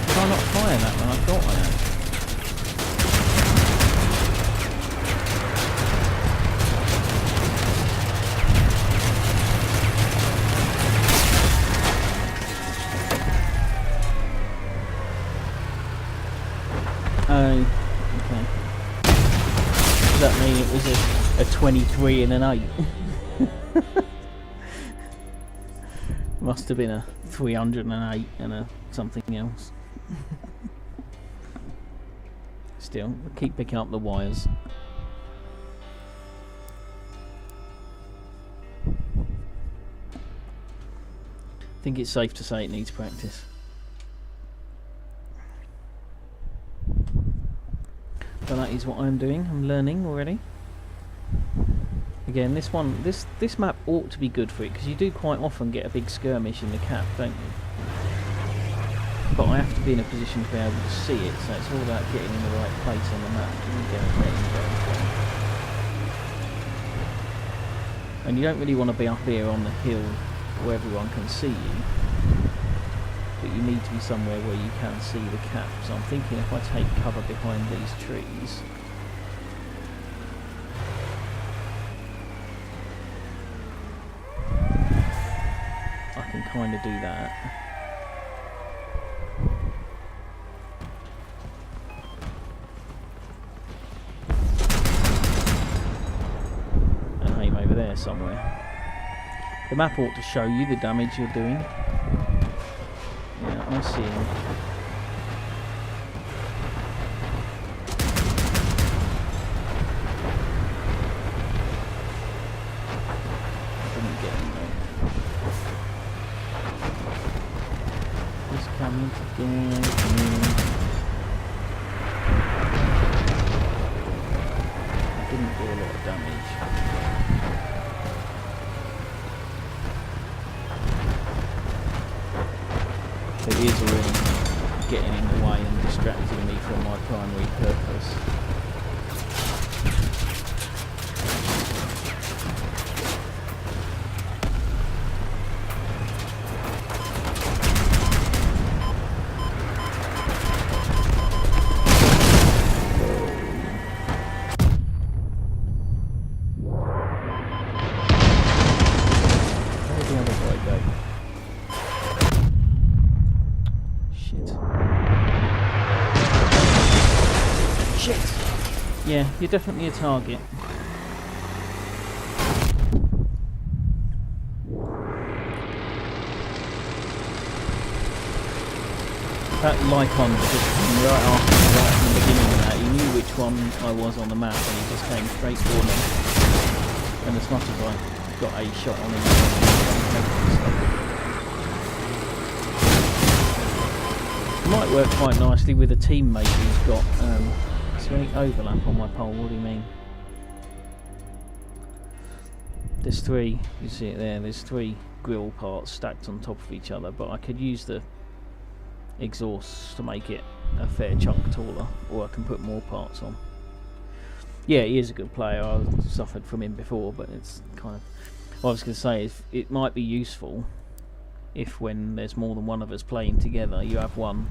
Did I not fire that one? I thought I had. Oh, okay. Does that mean it was a 23 and an 8? Must have been a 308 and a something else. Still, we'll keep picking up the wires. I think it's safe to say it needs practice. But that is what I'm doing. I'm learning already. Again, this map ought to be good for it, because you do quite often get a big skirmish in the cap, don't you? But I have to be in a position to be able to see it, so it's all about getting in the right place on the map. And you don't really want to be up here on the hill where everyone can see you. But you need to be somewhere where you can see the cap. So I'm thinking if I take cover behind these trees, I can kind of do that. And aim over there somewhere. The map ought to show you the damage you're doing. Yeah, I see him. I didn't get him though. He's coming again. I didn't do a lot of damage. It is already getting in the way and distracting me from my primary purpose. Where did the other guy go? Yeah, you're definitely a target. That Lycon just came right from the beginning of that. He knew which one I was on the map and he just came straight for me. And as much as I got a shot on him, it might work quite nicely with a teammate who's got is there any overlap on my pole? What do you mean? There's three, you see it there, there's three grill parts stacked on top of each other, but I could use the exhausts to make it a fair chunk taller, or I can put more parts on. Yeah, he is a good player. I've suffered from him before, but it's kind of... What I was going to say is it might be useful if when there's more than one of us playing together, you have one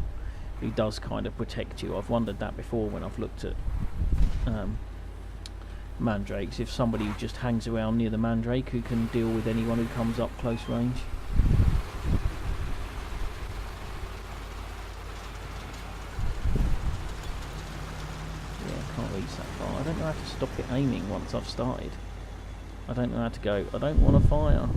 who does kind of protect you. I've wondered that before when I've looked at mandrakes, if somebody who just hangs around near the mandrake who can deal with anyone who comes up close range. Yeah, I can't reach that far. I don't know how to stop it aiming once I've started. I don't know how to go, I don't want to fire.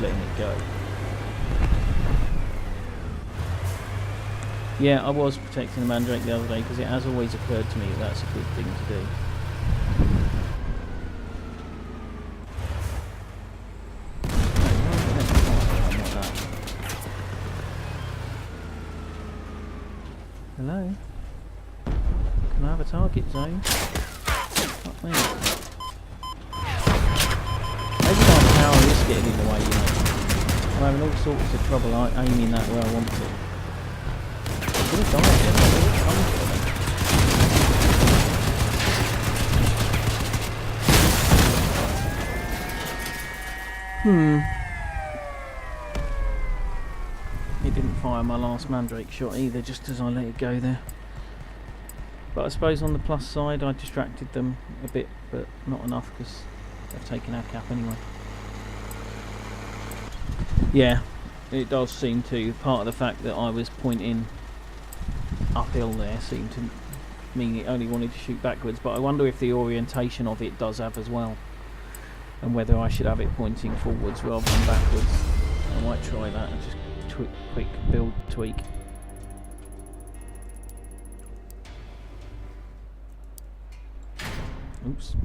Letting it go. Yeah, I was protecting the Mandrake the other day because it has always occurred to me that that's a good thing to do. Hello? Can I have a target zone? Fuck me. Maybe my power is getting in the way, you know. I'm having all sorts of trouble aiming that where I want to. I'm gonna die again, but it's coming for me. It didn't fire my last Mandrake shot either, just as I let it go there. But I suppose on the plus side I distracted them a bit, but not enough because they've taken our cap anyway. Yeah, it does seem to. Part of the fact that I was pointing uphill there seemed to mean it only wanted to shoot backwards, but I wonder if the orientation of it does have as well, and whether I should have it pointing forwards rather than backwards. I might try that and just quick build tweak. Oops.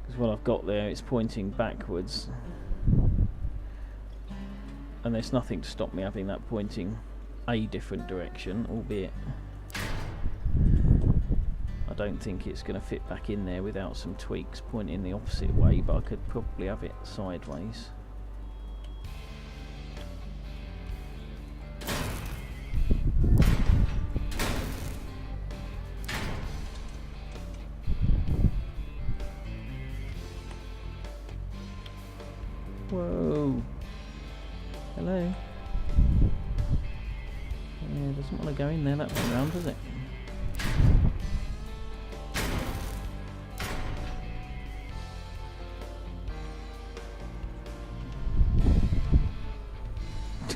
Because what I've got there, it's pointing backwards, and there's nothing to stop me having that pointing a different direction, albeit I don't think it's going to fit back in there without some tweaks pointing the opposite way, but I could probably have it sideways. Whoa. Hello. Yeah, doesn't want to go in there that way round, does it?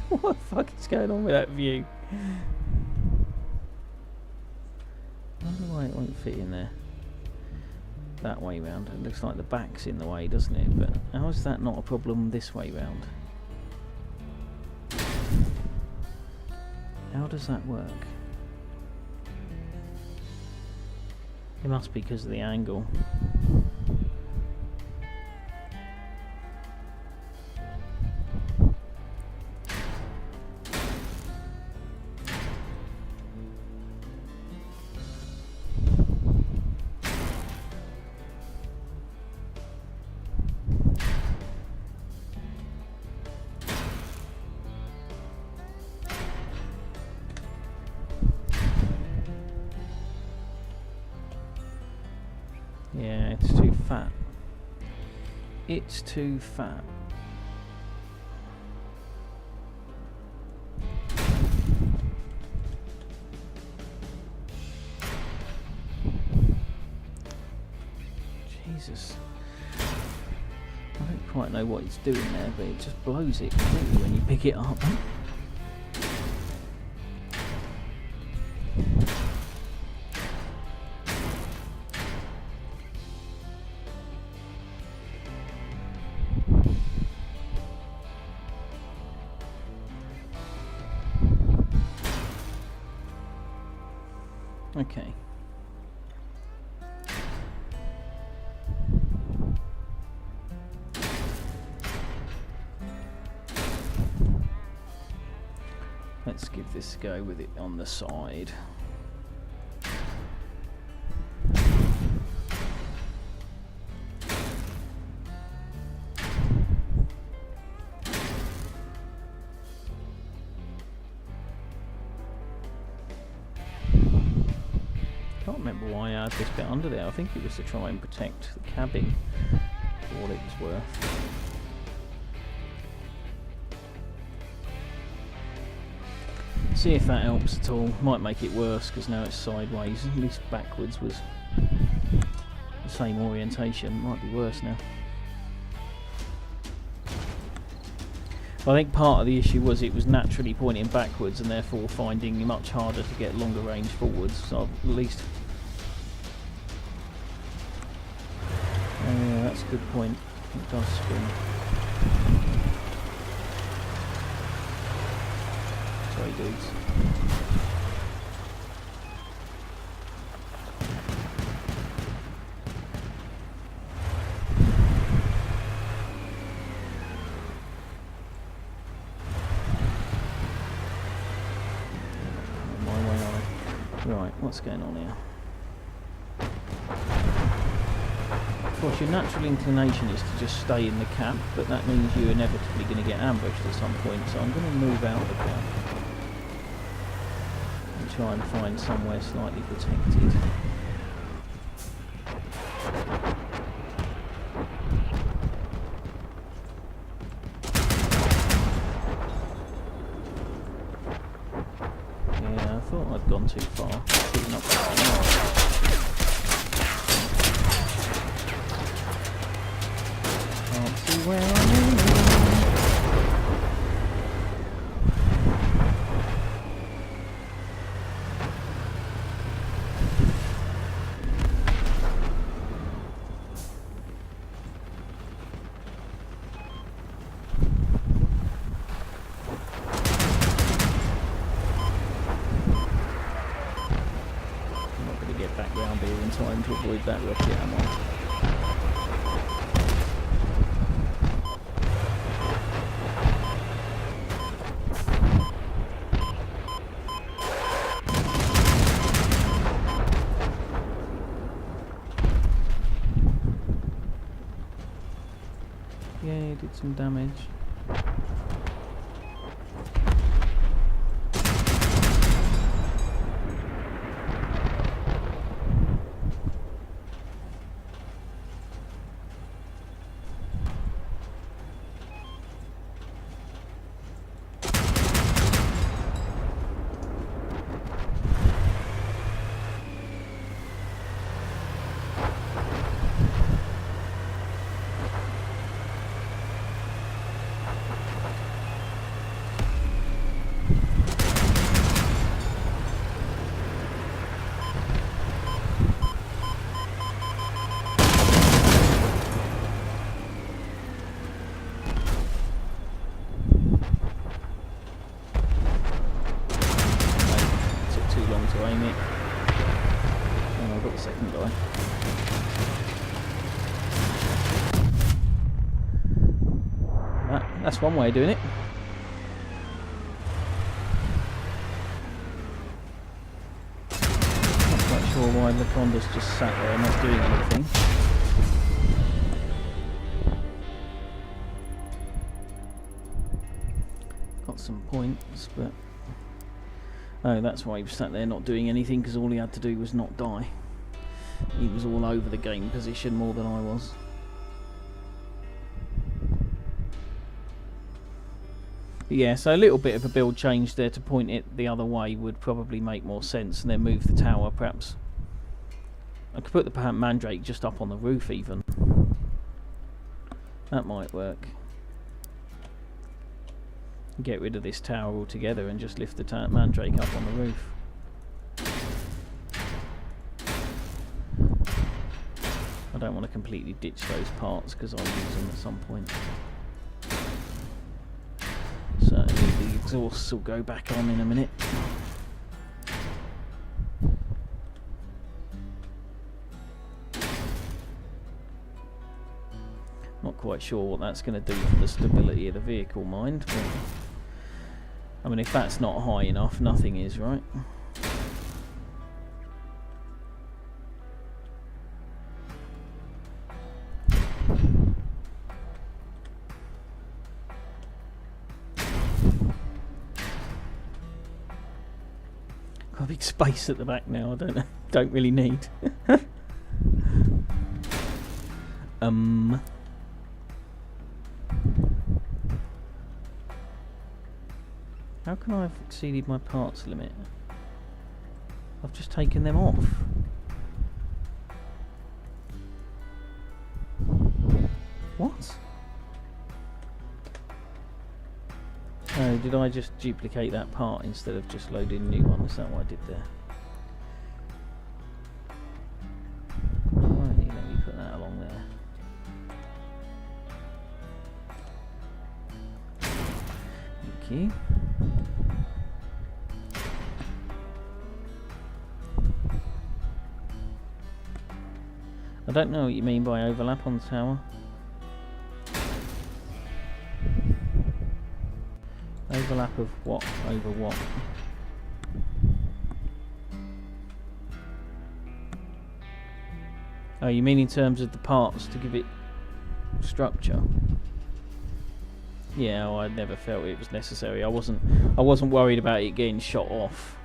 What the fuck is going on with that view? I wonder why it won't fit in there. That way round. It looks like the back's in the way, doesn't it? But how is that not a problem this way round? How does that work? It must be because of the angle. Yeah, it's too fat. It's too fat. Jesus. I don't quite know what it's doing there, but it just blows it completely when you pick it up. Okay. Let's give this a go with it on the side. Can't remember why I had this bit under there. I think it was to try and protect the cabin for what it was worth. See if that helps at all. Might make it worse because now it's sideways. At least backwards was the same orientation. Might be worse now. I think part of the issue was it was naturally pointing backwards and therefore finding it much harder to get longer range forwards. So at least... yeah, that's a good point. It does spin. Sorry, sorry dudes. Right, what's going on here? Of course, your natural inclination is to just stay in the camp, but that means you're inevitably going to get ambushed at some point, so I'm going to move out of the camp and try and find somewhere slightly protected. Yeah, I thought I'd gone too far. Shooting up can't see where I'm aiming. I'm not going to get back round here in time to avoid that rocket, am I? Yeah, did some damage. To aim it. Oh, I've got the second guy. That's one way of doing it. Not quite sure why Laconda's just sat there not doing anything. Got some points, but oh, that's why he was sat there not doing anything, because all he had to do was not die. He was all over the game position more than I was. But yeah, so a little bit of a build change there to point it the other way would probably make more sense, and then move the tower perhaps. I could put the Mandrake just up on the roof even. That might work. Get rid of this tower altogether and just lift the Mandrake up on the roof. I don't want to completely ditch those parts because I'll use them at some point. Certainly the exhausts will go back on in a minute. Not quite sure what that's going to do for the stability of the vehicle, mind. But I mean, if that's not high enough, nothing is, right? Got a big space at the back now. I don't really need. How can I have exceeded my parts limit? I've just taken them off. What? Oh, did I just duplicate that part instead of just loading a new one? Is that what I did there? Right, let me put that along there. Thank you. I don't know what you mean by overlap on the tower. Overlap of what over what? Oh, you mean in terms of the parts to give it structure? Yeah, well, I never felt it was necessary. I wasn't worried about it getting shot off.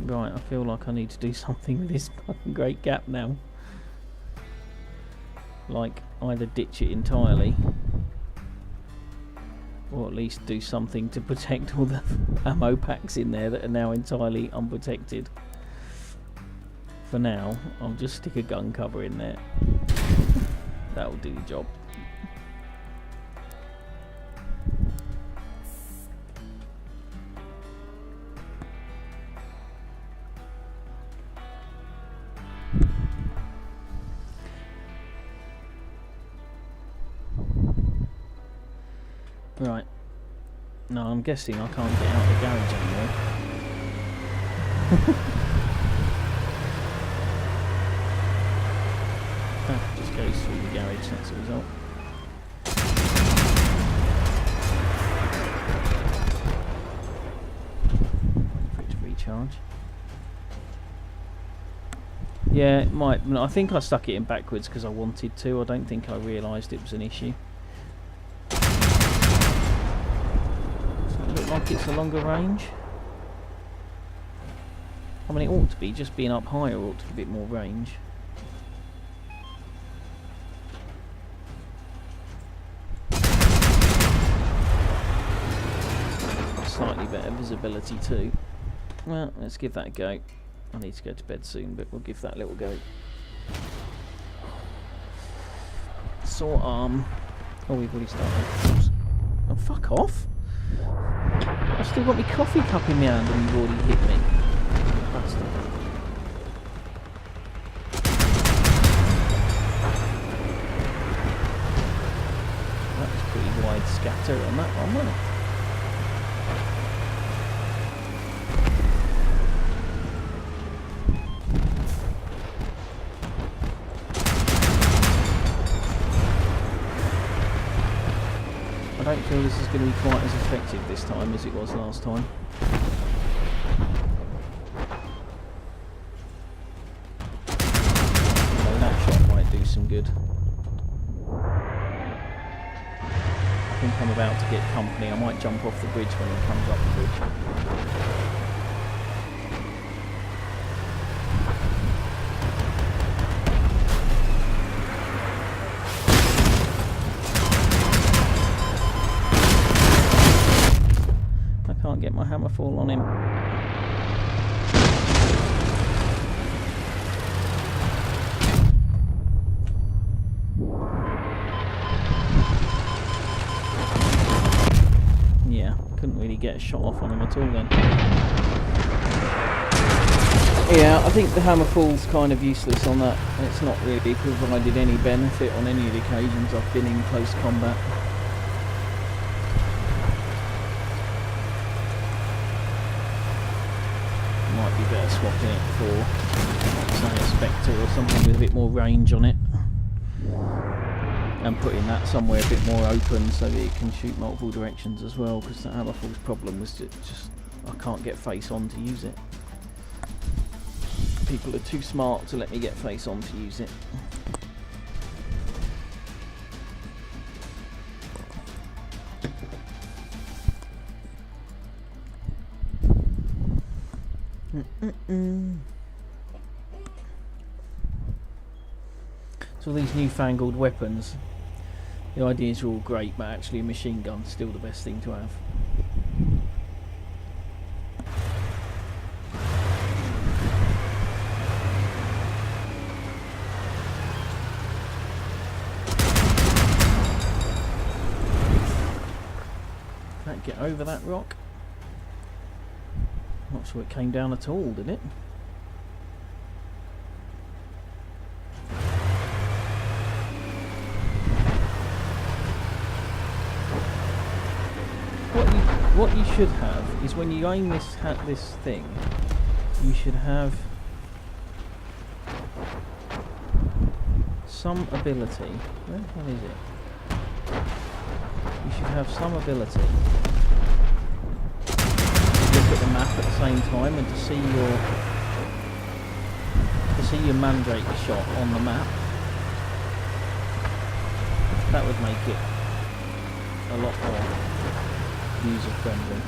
Right, I feel like I need to do something with this fucking great gap now. Like, either ditch it entirely, or at least do something to protect all the ammo packs in there that are now entirely unprotected. For now, I'll just stick a gun cover in there. That'll do the job. Right. No, I'm guessing I can't get out of the garage anymore. Just goes through the garage, that's the result. For it to recharge. Yeah, it might. I think I stuck it in backwards because I wanted to. I don't think I realised it was an issue. Like it's a longer range. I mean, it ought to be. Just being up higher ought to be a bit more range. Slightly better visibility too. Well, let's give that a go. I need to go to bed soon, but we'll give that a little go. Saw arm. Oh, we've already started. Oh, fuck off! I've still got my coffee cup in my hand and you've already hit me. Bastard. That was pretty wide scatter on that one, wasn't it? I don't feel this is going to be quite as effective this time as it was last time. Although that shot might do some good. I think I'm about to get company. I might jump off the bridge when he comes up the bridge. Get my hammer fall on him. Yeah, couldn't really get a shot off on him at all then. Yeah, I think the hammer fall's kind of useless on that. It's not really provided any benefit on any of the occasions I've been in close combat. Better swapping it for, say, a Spectre or something with a bit more range on it, and putting that somewhere a bit more open so that it can shoot multiple directions as well, because the Hammerfall's problem was just I can't get face on to use it. People are too smart to let me get face on to use it. So these newfangled weapons, the ideas are all great, but actually a machine gun's still the best thing to have. Can't get over that rock. Not sure it came down at all, did it? what you should have is when you aim this thing, you should have some ability. Where the hell is it? You should have some ability to look at the map at the same time and to see your mandrake shot on the map. That would make it a lot more user friendly.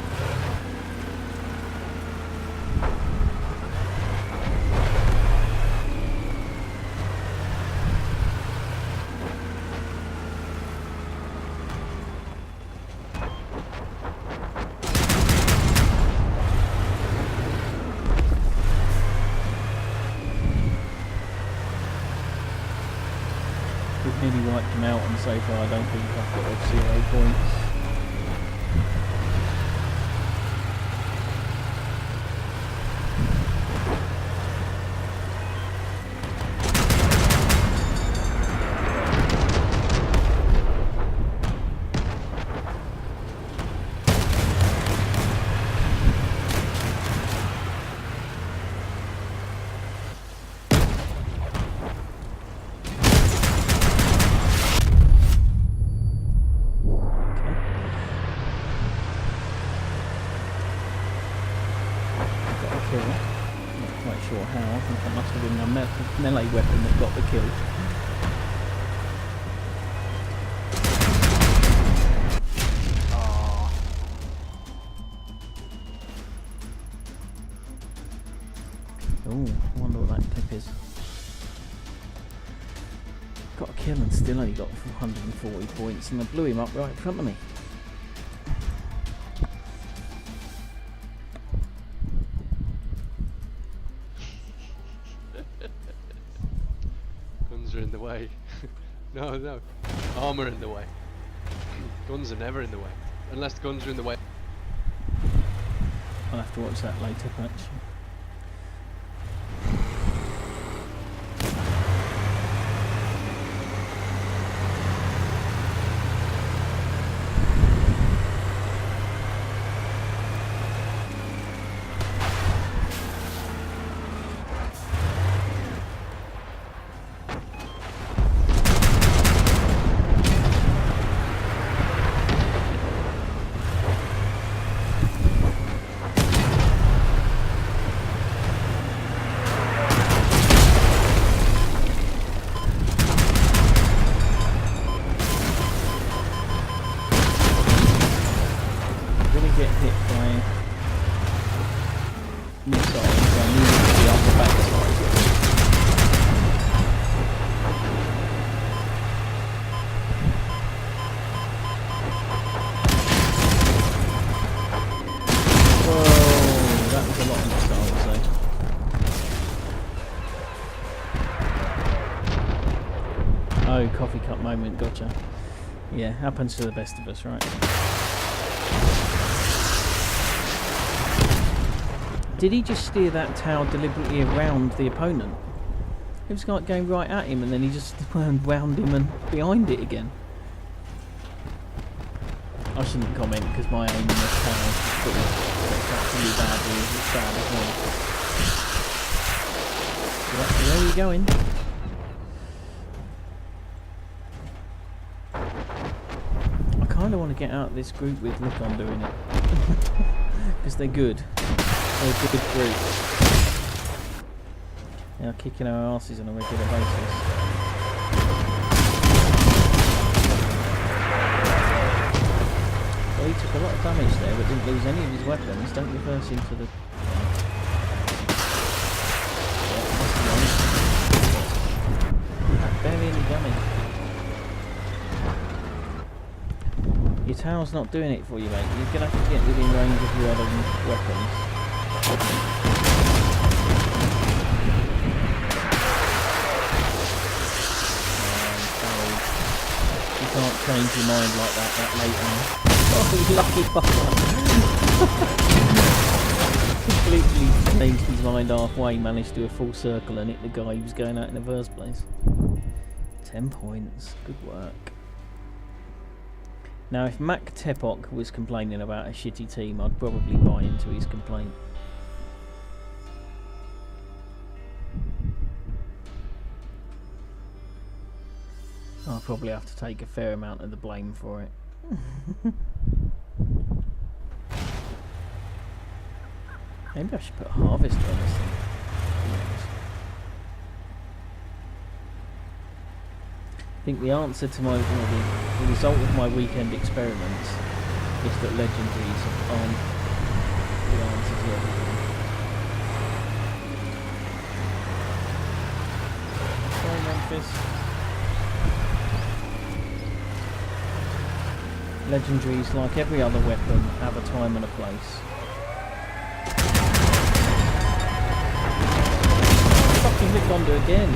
We've nearly wiped him out, and so far I don't think I've got 0 points. Melee weapon that got the kill. Oh, I wonder what that clip is. Got a kill and still only got 440 points, and I blew him up right in front of me. Guns are in the way. No. Armour in the way. Guns are never in the way. Unless the guns are in the way. I'll have to watch that later, perhaps. Oh, coffee cup moment, gotcha. Yeah, happens to the best of us, right? Did he just steer that tower deliberately around the opponent? It was like going right at him and then he just turned round him and behind it again. I shouldn't comment because my aim in this tower is really badly. It's bad as well. Where are you going? I kind of want to get out of this group with Look-On doing it. Because they're good. They're a good group. They are kicking our asses on a regular basis. Well, he took a lot of damage there, but didn't lose any of his weapons. Don't reverse him to the... Barely any damage. Your tower's not doing it for you, mate. You're going to have to get within range of your other weapons. You can't change your mind like that late on. Oh, you lucky fucker! Completely changed his mind halfway, managed to do a full circle and hit the guy he was going at in the first place. 10 points. Good work. Now, if Mac Tepok was complaining about a shitty team, I'd probably buy into his complaint. I'll probably have to take a fair amount of the blame for it. Maybe I should put a harvester on this thing. I think the answer to my, the result of my weekend experiments is that legendaries aren't the answer to everything. Sorry, Memphis. Legendaries, like every other weapon, have a time and a place. Fucking Rick Honda again.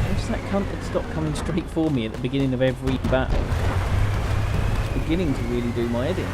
What's that cunt that stopped coming straight for me at the beginning of every battle? It's beginning to really do my head in.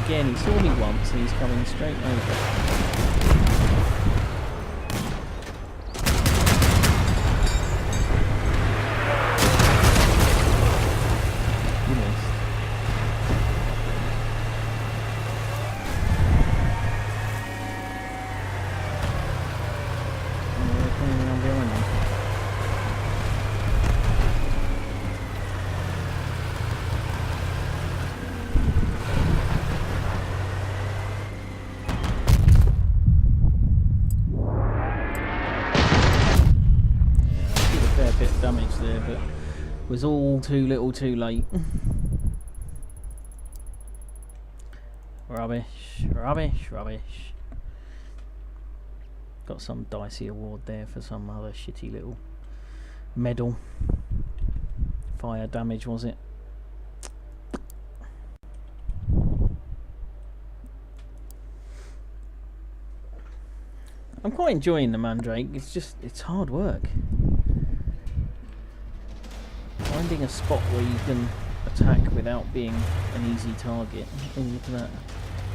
Again, he saw me once and he's coming straight over. You missed. Oh, they're coming around behind me. Damage there, but was all too little too late. Rubbish, rubbish, rubbish. Got some dicey award there for some other shitty little medal. Fire damage, was it? I'm quite enjoying the Mandrake. It's hard work. Finding a spot where you can attack without being an easy target. Oh, look at that.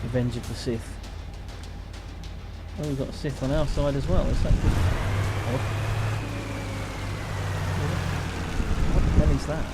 Revenge of the Sith. Oh, we've got a Sith on our side as well. Is that good? Odd. What the hell is that?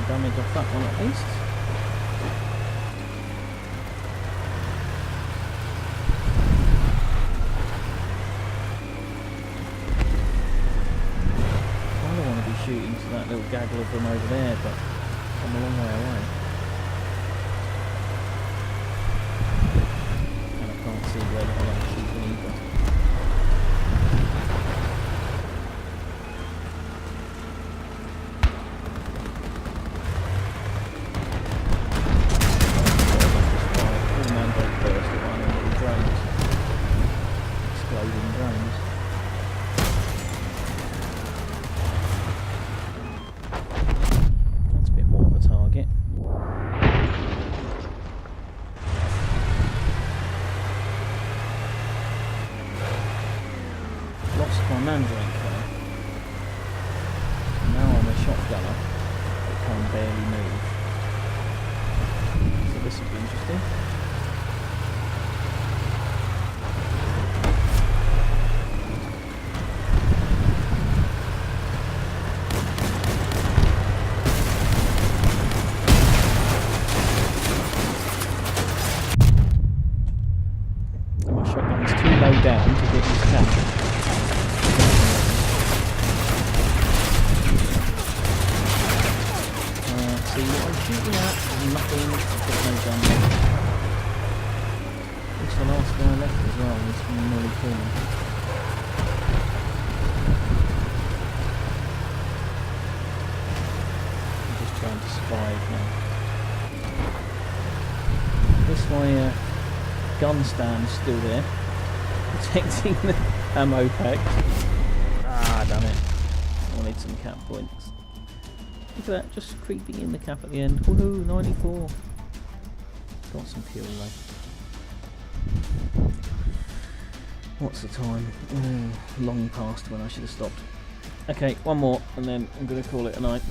Damage off that one at least. I don't want to be shooting to that little gaggle of them over there, but I'm a long way away. And I can't see where the hell I'm shooting either. Mandrake there. Now I'm a shotgunner that can barely move. So this will be interesting. nothing. I've got no gun left. Looks the last guy left as well. He's nearly killed. I'm just trying to survive now. This my gun stand's still there, protecting the ammo pack. Ah, damn it. I wanted some cap points. Look at that, just creeping in the cap at the end. Woohoo, 94. Got some fuel though. What's the time? Long past when I should have stopped. Okay, one more and then I'm going to call it a night.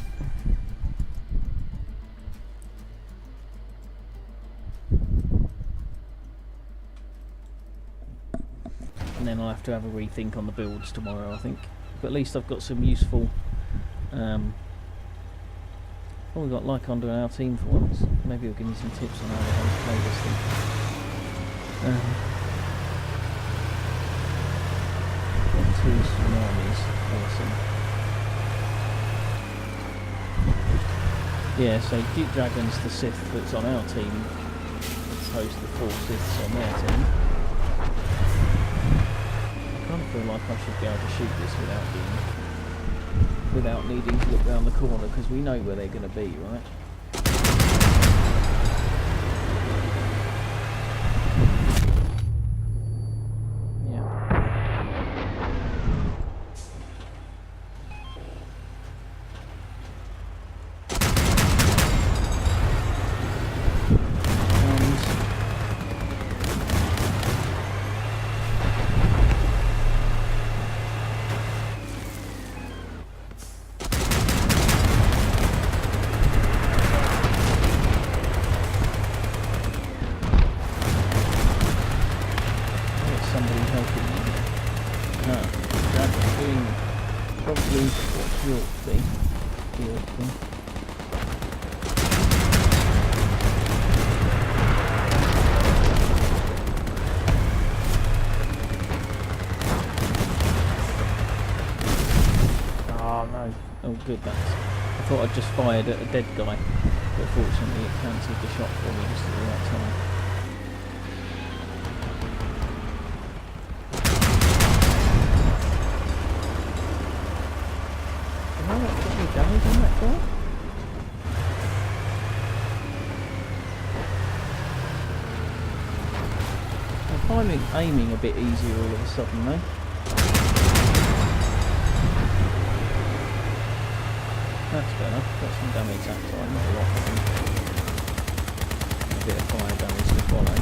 And then I'll have to have a rethink on the builds tomorrow, I think. But at least I've got some useful... Oh, we've got Lyconder in our team for once. Maybe he'll give me some tips on how to play this thing. Got 2 tsunamis. Awesome. Yeah, so Duke Dragon's the Sith that's on our team, as opposed to the 4 Siths on their team. I kind of feel like I should be able to shoot this without needing to look round the corner, because we know where they're going to be, right? Yeah. Oh good, I thought I'd just fired at a dead guy, but fortunately it cancelled the shot for me just at the right time. Have I not got any damage on that guy? I'm finding aiming a bit easier all of a sudden though. That's better. Got some damage that time, not a lot. A bit of fire damage to follow.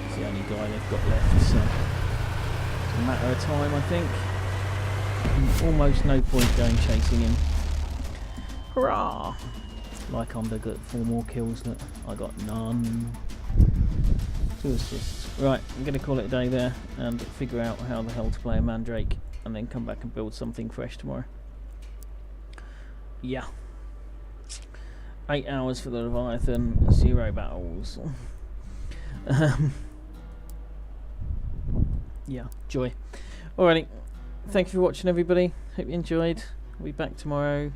It's the only guy they've got left, so it's a matter of time, I think. And almost no point going chasing him. Hurrah! Lyconder got 4 more kills, but I got none. 2 assists. Right, I'm going to call it a day there and figure out how the hell to play a Mandrake and then come back and build something fresh tomorrow. Yeah. 8 hours for the Leviathan, 0 battles. Yeah, joy. Alrighty, thank you for watching everybody. Hope you enjoyed. I'll be back tomorrow.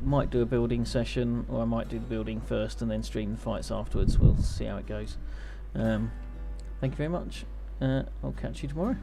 Might do a building session, or I might do the building first and then stream the fights afterwards. We'll see how it goes. Thank you very much. I'll catch you tomorrow.